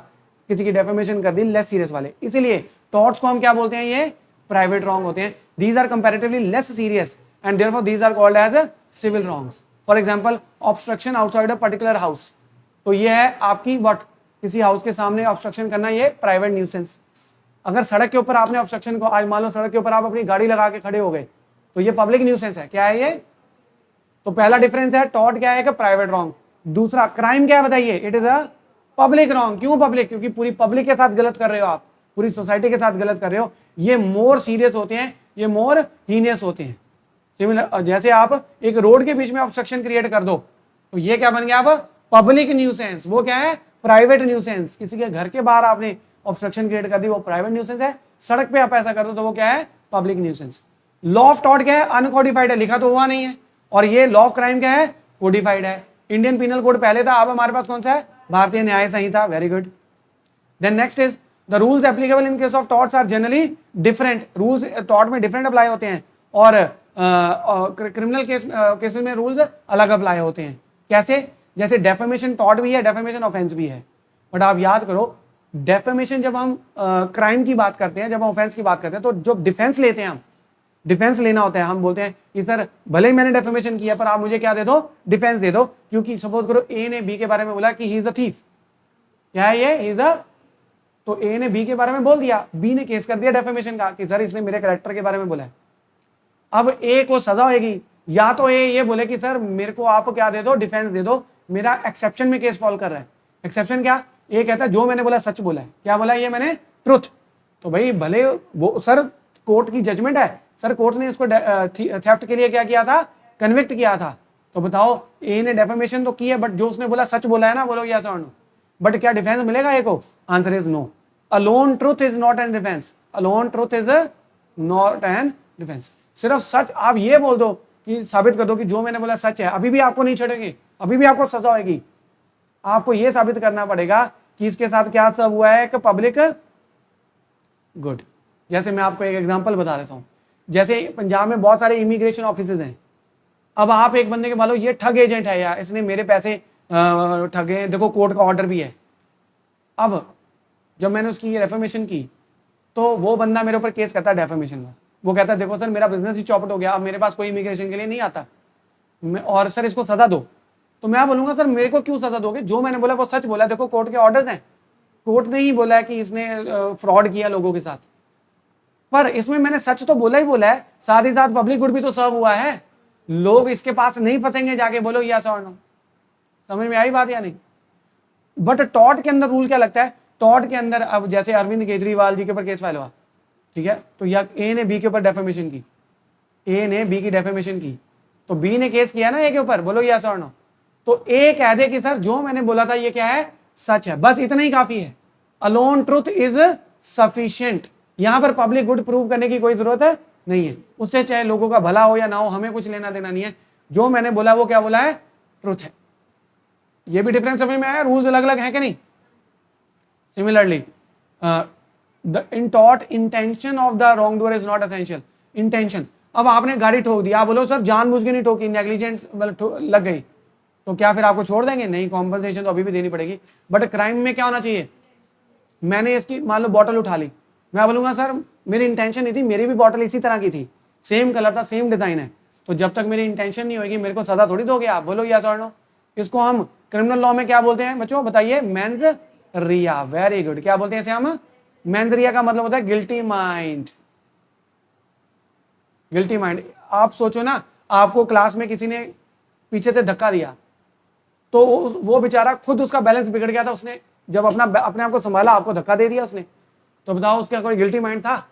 किसी की डेफेमेशन कर दी, लेस सीरियस वाले। इसीलिए टॉर्ट्स को हम क्या बोलते हैं? ये प्राइवेट रॉन्ग होते हैं। These are comparatively less serious and therefore these are called as civil wrongs. For example, obstruction outside a particular house, तो ये है आपकी व्हाट, किसी हाउस के सामने ऑब्स्ट्रक्शन करना, ये प्राइवेट न्यूसेंस। अगर सड़क के ऊपर आपने ऑब्स्ट्रक्शन को, आज मान लो सड़क के ऊपर आप अपनी गाड़ी लगा के खड़े हो गए, तो ये पब्लिक न्यूसेंस है। क्या है ये? तो पहला डिफरेंस है, टॉर्ट क्या है? कि प्राइवेट रॉन्ग। दूसरा, क्राइम क्या है बताइए? It is a public wrong. क्यों पब्लिक? क्योंकि पूरी पब्लिक के साथ गलत कर रहे हो आप, पूरी सोसाइटी के साथ गलत कर रहे हो। ये मोर सीरियस होते हैं, ये मोर हीनियस होते हैं। सिमिलर, जैसे आप एक रोड के बीच में ऑब्स्ट्रक्शन क्रिएट कर दो, तो ये क्या बन गया? आप पब्लिक न्यूसेंस। वो क्या है? Private nuisance. किसी के घर के बाहर आपने ऑब्स्ट्रक्शन क्रिएट कर दी, वो प्राइवेट न्यूसेंस है। सड़क पे आप ऐसा कर दो तो वो क्या है? Public nuisance. Law of tort क्या है? अनकोडिफाइड है, लिखा तो हुआ नहीं है। और ये लॉ ऑफ क्राइम क्या है? कोडिफाइड है। इंडियन पिनल कोड पहले था, अब हमारे पास कौन सा है? Bharatiya Nyaya Sanhita. Very good. Then next is the rules applicable in case of torts are generally different. Rules tort में डिफरेंट अप्लाई होते हैं और क्रिमिनल केस में रूल्स अलग अप्लाई होते हैं। कैसे? जैसे डेफेमेशन टॉर्ट भी है, डेफेमेशन ऑफेंस भी है। बट आप याद करो, डेफेमेशन जब हम क्राइम की बात करते हैं, जब हम ऑफेंस की बात करते हैं, तो जो डिफेंस लेते हैं, हम डिफेंस लेना होता है, हम बोलते हैं कि सर भले ही मैंने डेफेमेशन किया पर आप मुझे क्या दे दो? डिफेंस दे दो। क्योंकि सपोज करो ए ने बी के बारे में बोला कि ही इज द थीफ। क्या है ये? ही इज द, तो ए ने बी के बारे में बोल दिया, बी ने केस कर दिया डेफेमेशन का कि सर इसने मेरे कैरेक्टर के बारे में बोला है। अब ए को सजा होगी, या तो ए ये बोले कि सर मेरे को आप क्या दे दो? डिफेंस दे दो, मेरा एक्सेप्शन में केस फॉल कर रहा है। एक्सेप्शन क्या? ए कहता है जो मैंने बोला सच बोला है। क्या बोला? ये मैंने ट्रुथ। तो भाई भले वो सर कोर्ट की जजमेंट है, सर कोर्ट ने इसको थेफ्ट के लिए क्या किया था? कन्विक्ट किया था। तो बताओ, ए ने डेफेमेशन तो की है, बट जो उसने बोला सच बोला है ना, बोलो यस और नो। बट क्या डिफेंस मिलेगा ए को? Answer is no. Alone truth is not an defence. Alone truth is not an defence. सिर्फ सच आप ये बोल दो कि साबित कर दो कि जो मैंने बोला सच है, अभी भी आपको नहीं छोड़ेंगे, अभी भी आपको सजा होगी। आपको यह साबित करना पड़ेगा कि इसके साथ क्या सब हुआ है? कि पब्लिक गुड। जैसे मैं आपको एक एग्जांपल बता देता हूं। जैसे पंजाब में बहुत सारे इमिग्रेशन ऑफिसेज हैं। अब आप एक बंदे के मान लो ये ठग एजेंट है यार, इसने मेरे पैसे ठगे, देखो कोर्ट का ऑर्डर भी है। अब जब मैंने उसकी ये डेफेमेशन की, तो वो बंदा मेरे ऊपर केस करता है डेफेमेशन का। वो कहता है देखो सर मेरा बिजनेस ही चौपट हो गया, अब मेरे पास कोई इमिग्रेशन के लिए नहीं आता, और सर इसको सजा दो। तो मैं बोलूंगा सर मेरे को क्यों सजा दोगे? जो मैंने बोला वो सच बोला। देखो कोर्ट के ऑर्डर्स हैं, कोर्ट ने ही बोला है कि इसने फ्रॉड किया लोगों के साथ, पर इसमें मैंने सच तो बोला ही बोला है, साथ ही साथ पब्लिक गुड भी तो सर्व हुआ है। लोग इसके पास नहीं फंसेंगे जाके, बोलो यस और नो। समझ में आई बात या नहीं? बट टॉर्ट के अंदर रूल क्या लगता है? टॉर्ट के अंदर अब जैसे अरविंद केजरीवाल जी के ऊपर केस फाइल हुआ, ठीक है, तो या ए ने बी के ऊपर डेफेमेशन की, ए ने बी की डेफेमेशन की, तो बी ने केस किया ना ए के ऊपर, बोलो यस और नो। तो ए कह दे कि सर जो मैंने बोला था ये क्या है? सच है। बस इतना ही काफी है। Alone truth is sufficient. यहां पर पब्लिक गुड प्रूव करने की कोई जरूरत नहीं है। उससे चाहे लोगों का भला हो या ना हो, हमें कुछ लेना देना नहीं है। जो मैंने बोला वो क्या बोला है? ट्रुथ है। ये भी डिफरेंस समझ में आया? रूल्स अलग अलग हैं कि नहीं? Similarly in tort intention of the wrong doer is not essential. Intention, अब आपने गाड़ी ठोक दी, आप बोलो सर जानबूझ के नहीं ठोकी, नेग्लिजेंट लग गई, तो क्या फिर आपको छोड़ देंगे? नहीं, कॉम्पनसेशन तो अभी भी देनी पड़ेगी। बट क्राइम में क्या होना चाहिए? मैंने इसकी मान लो बॉटल उठा ली, मैं बोलूंगा सर मेरी इंटेंशन नहीं थी, मेरी भी बॉटल इसी तरह की थी, सेम कलर था, सेम डिजाइन है, तो जब तक मेरी इंटेंशन नहीं होगी मेरे को सजा थोड़ी दोगे आप, बोलो यस और नो। इसको हम क्रिमिनल लॉ में क्या बोलते हैं बच्चों? बताइए। मेंस रिया। Very good. क्या बोलते हैं इसे हम? मेंस रिया का मतलब होता है गिल्टी माइंड। Guilty mind. आप सोचो ना, आपको क्लास में किसी ने पीछे से धक्का दिया, तो वो बेचारा खुद उसका बैलेंस बिगड़ गया था, उसने जब अपने आप को संभाला, आपको धक्का दे दिया उसने, तो बताओ उसका कोई गिल्टी माइंड था?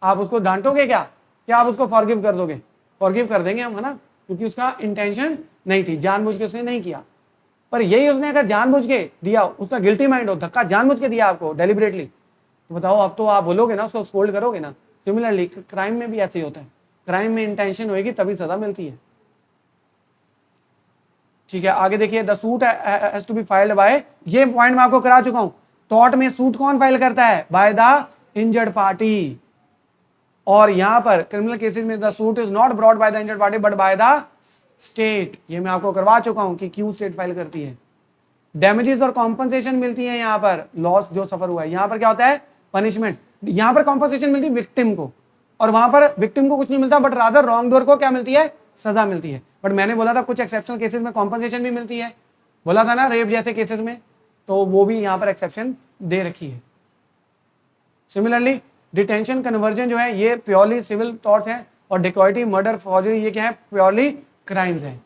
आप उसको डांटोगे क्या क्या आप उसको फॉरगिव कर दोगे? फॉरगिव कर देंगे हम, है ना, क्योंकि उसका इंटेंशन नहीं थी, जानबूझ के उसने नहीं किया। पर यही उसने अगर जानबूझ के दिया, उसका गिल्टी माइंड हो, धक्का जानबूझ के दिया आपको डेलिबरेटली, तो बताओ अब तो आप बोलोगे ना, उसको स्कोल्ड करोगे ना। सिमिलरली क्राइम में भी ऐसे ही होता है, क्राइम में इंटेंशन होगी तभी सजा मिलती है। ठीक है, आगे देखिए, the suit has to be filed by, ये पॉइंट मैं आपको करा चुका हूं। टॉर्ट में सूट कौन फाइल करता है? By the injured party. और यहां पर क्रिमिनल केसेस में the suit is not brought by the injured party but by the state. ये मैं आपको करवा चुका हूं कि क्यों स्टेट फाइल करती है। डैमेजेस और कॉम्पनसेशन मिलती है यहाँ पर, लॉस जो सफर हुआ है। यहाँ पर क्या होता है? पनिशमेंट। यहाँ पर कॉम्पनसेशन मिलती है विक्टिम को, और वहां पर विक्टिम को कुछ नहीं मिलता, बट रादर रॉन्ग डोर को क्या मिलती है? सजा मिलती है। बट मैंने बोला था कुछ एक्सेप्शनल केसेस में कॉम्पनसेशन भी मिलती है, बोला था ना, रेप जैसे केसेस में, तो वो भी यहाँ पर एक्सेप्शन दे रखी है। सिमिलरली डिटेंशन कन्वर्जन जो है ये प्योरली सिविल टॉर्ट्स है, और डिकॉइटी, मर्डर, फॉर्जरी ये क्या है? प्योरली क्राइम्स है।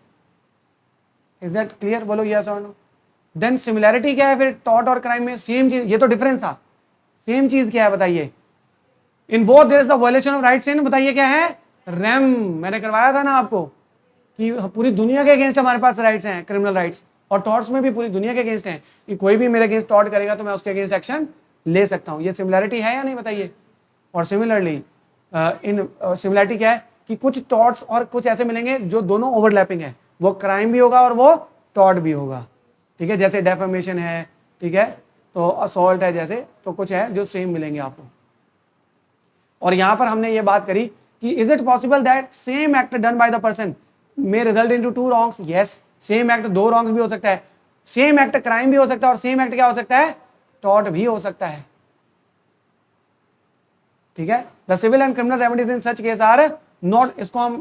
Is that clear? बोलो यस और नो। देन सिमिलैरिटी क्या है फिर टॉर्ट और क्राइम में? सेम चीज, ये तो डिफरेंस था, सेम चीज क्या है बताइए? In both there is the violation of rights in, बताइए क्या है? रैम। मैंने करवाया था ना आपको कि पूरी दुनिया के अगेंस्ट हमारे पास राइट्स हैं, क्रिमिनल राइट्स, और टॉर्ट्स में भी पूरी दुनिया के अगेंस्ट हैं कि कोई भी मेरे अगेंस्ट टॉर्ट करेगा तो मैं उसके अगेंस्ट एक्शन ले सकता हूं। ये सिमिलैरिटी है या नहीं बताइए? और सिमिलरली इन सिमिलैरिटी क्या है कि कुछ टॉर्ट्स और कुछ ऐसे मिलेंगे जो दोनों ओवरलैपिंग है, वो क्राइम भी होगा और वो टॉर्ट भी होगा। ठीक है, जैसे डेफेमेशन है, ठीक है, तो असॉल्ट है जैसे, तो कुछ है जो सेम मिलेंगे आपको। और यहां पर हमने ये बात करी कि is it possible that same act done by the person may result into two wrongs? Yes, same act दो रॉन्ग्स भी हो सकता है, सेम एक्ट क्राइम भी हो सकता है, और सेम एक्ट क्या हो सकता है? टॉर्ट भी हो सकता है। ठीक है, the civil and criminal remedies in such case are not, इसको हम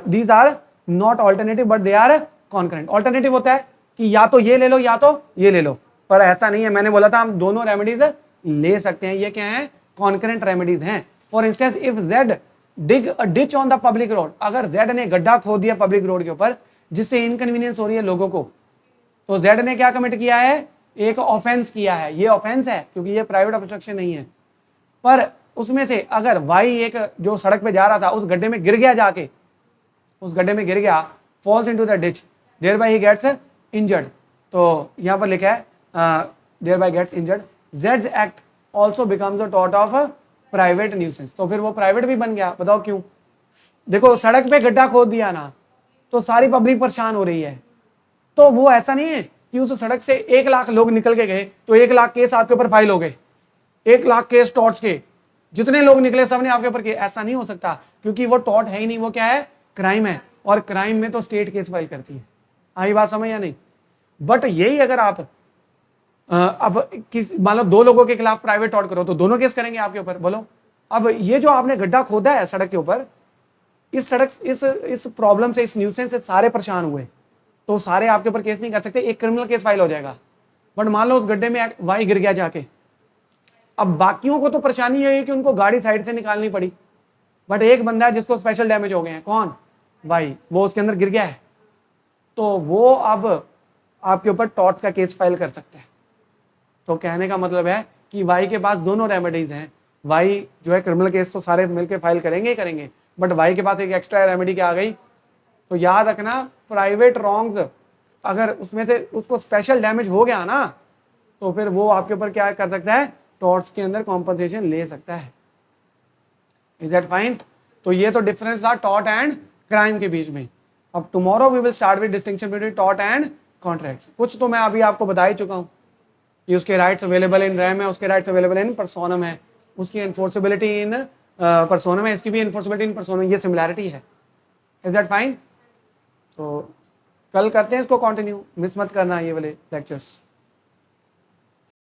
these are not alternative but they are concurrent. Alternative होता है कि या तो ये ले लो या तो ये ले लो, पर ऐसा नहीं है। मैंने बोला था हम दोनों रेमेडीज ले सकते हैं। ये क्या है? कॉन्करेंट रेमेडीज हैं। For instance if Z dig a ditch on the public road, अगर जेड ने गड्ढा खोद दिया पब्लिक रोड के ऊपर जिससे इनकन्वीनियंस हो रही है लोगों को, तो जेड ने क्या कमिट किया है? एक ऑफेंस किया है। ये ऑफेंस है क्योंकि ये प्राइवेट ऑब्स्ट्रक्शन नहीं है। पर उसमें से अगर वाई एक जो सड़क पे जा रहा था उस गड्ढे में गिर गया, जाके उस गड्ढे में गिर गया, falls into the ditch, thereby he gets injured. तो यहां पर लिखा है देयर बाय गेट्स इंजर्ड, जेड्स act also becomes a tort of private nuisance. तो फिर वो प्राइवेट भी बन गया। बताओ क्यों? देखो, सड़क पे गड्ढा खोद दिया ना, तो सारी पब्लिक परेशान हो रही है, तो वो ऐसा नहीं है कि उस सड़क से 1 लाख लोग निकल के गए तो 1 लाख केस आपके ऊपर फाइल हो गए, 1 लाख केस टॉर्ट्स के, जितने लोग निकले सबने आपके ऊपर किए। ऐसा नहीं हो सकता, क्योंकि वो टॉर्ट है ही नहीं, वो क्या है? क्राइम है, और क्राइम में तो स्टेट केस फाइल करती है। आई बात समझ या नहीं? बट यही अगर आप अब किस मान लो 2 लोगों के खिलाफ प्राइवेट टॉर्ट करो तो दोनों केस करेंगे आपके ऊपर। बोलो, अब ये जो आपने गड्ढा खोदा है सड़क के ऊपर, इस सड़क इस प्रॉब्लम से, इस न्यूसेंस से सारे परेशान हुए, तो सारे आपके ऊपर केस नहीं कर सकते, एक क्रिमिनल केस फाइल हो जाएगा। बट मान लो उस गड्ढे में वाई गिर गया जाके, अब बाकियों को तो परेशानी है कि उनको गाड़ी साइड से निकालनी पड़ी, बट एक बंदा है जिसको स्पेशल डैमेज हो गए हैं, कौन? वाई, वो उसके अंदर गिर गया है, तो वो अब आपके ऊपर टॉर्ट्स का केस फाइल कर सकता है। तो कहने का मतलब है कि वाई के पास दोनों रेमेडीज हैं। वाई जो है क्रिमिनल केस तो सारे मिलकर फाइल करेंगे ही करेंगे, बट वाई के पास एक एक्स्ट्रा रेमेडी क्या आ गई? तो याद रखना, प्राइवेट रॉन्ग्स अगर उसमें से उसको स्पेशल डैमेज हो गया ना, तो फिर वो आपके ऊपर क्या कर सकता है? टॉर्ट्स के अंदर कॉम्पनसेशन ले सकता है। Is that fine? तो ये तो डिफरेंस था टॉर्ट एंड क्राइम के बीच में। अब tomorrow we will start with distinction between tort and contracts. कुछ तो मैं अभी आपको बता ही चुका हूँ कि उसके राइट्स अवेलेबल इन रैम है, उसके राइट्स अवेलेबल इन पर्सोनम है, उसकी एनफोर्सेबिलिटी इन पर्सोनम है, इसकी भी एनफोर्सेबिलिटी इन पर्सोनम, ये सिमिलैरिटी है। Is that fine? तो कल करते हैं इसको कंटिन्यू, मिस मत करना ये वाले लेक्चर्स।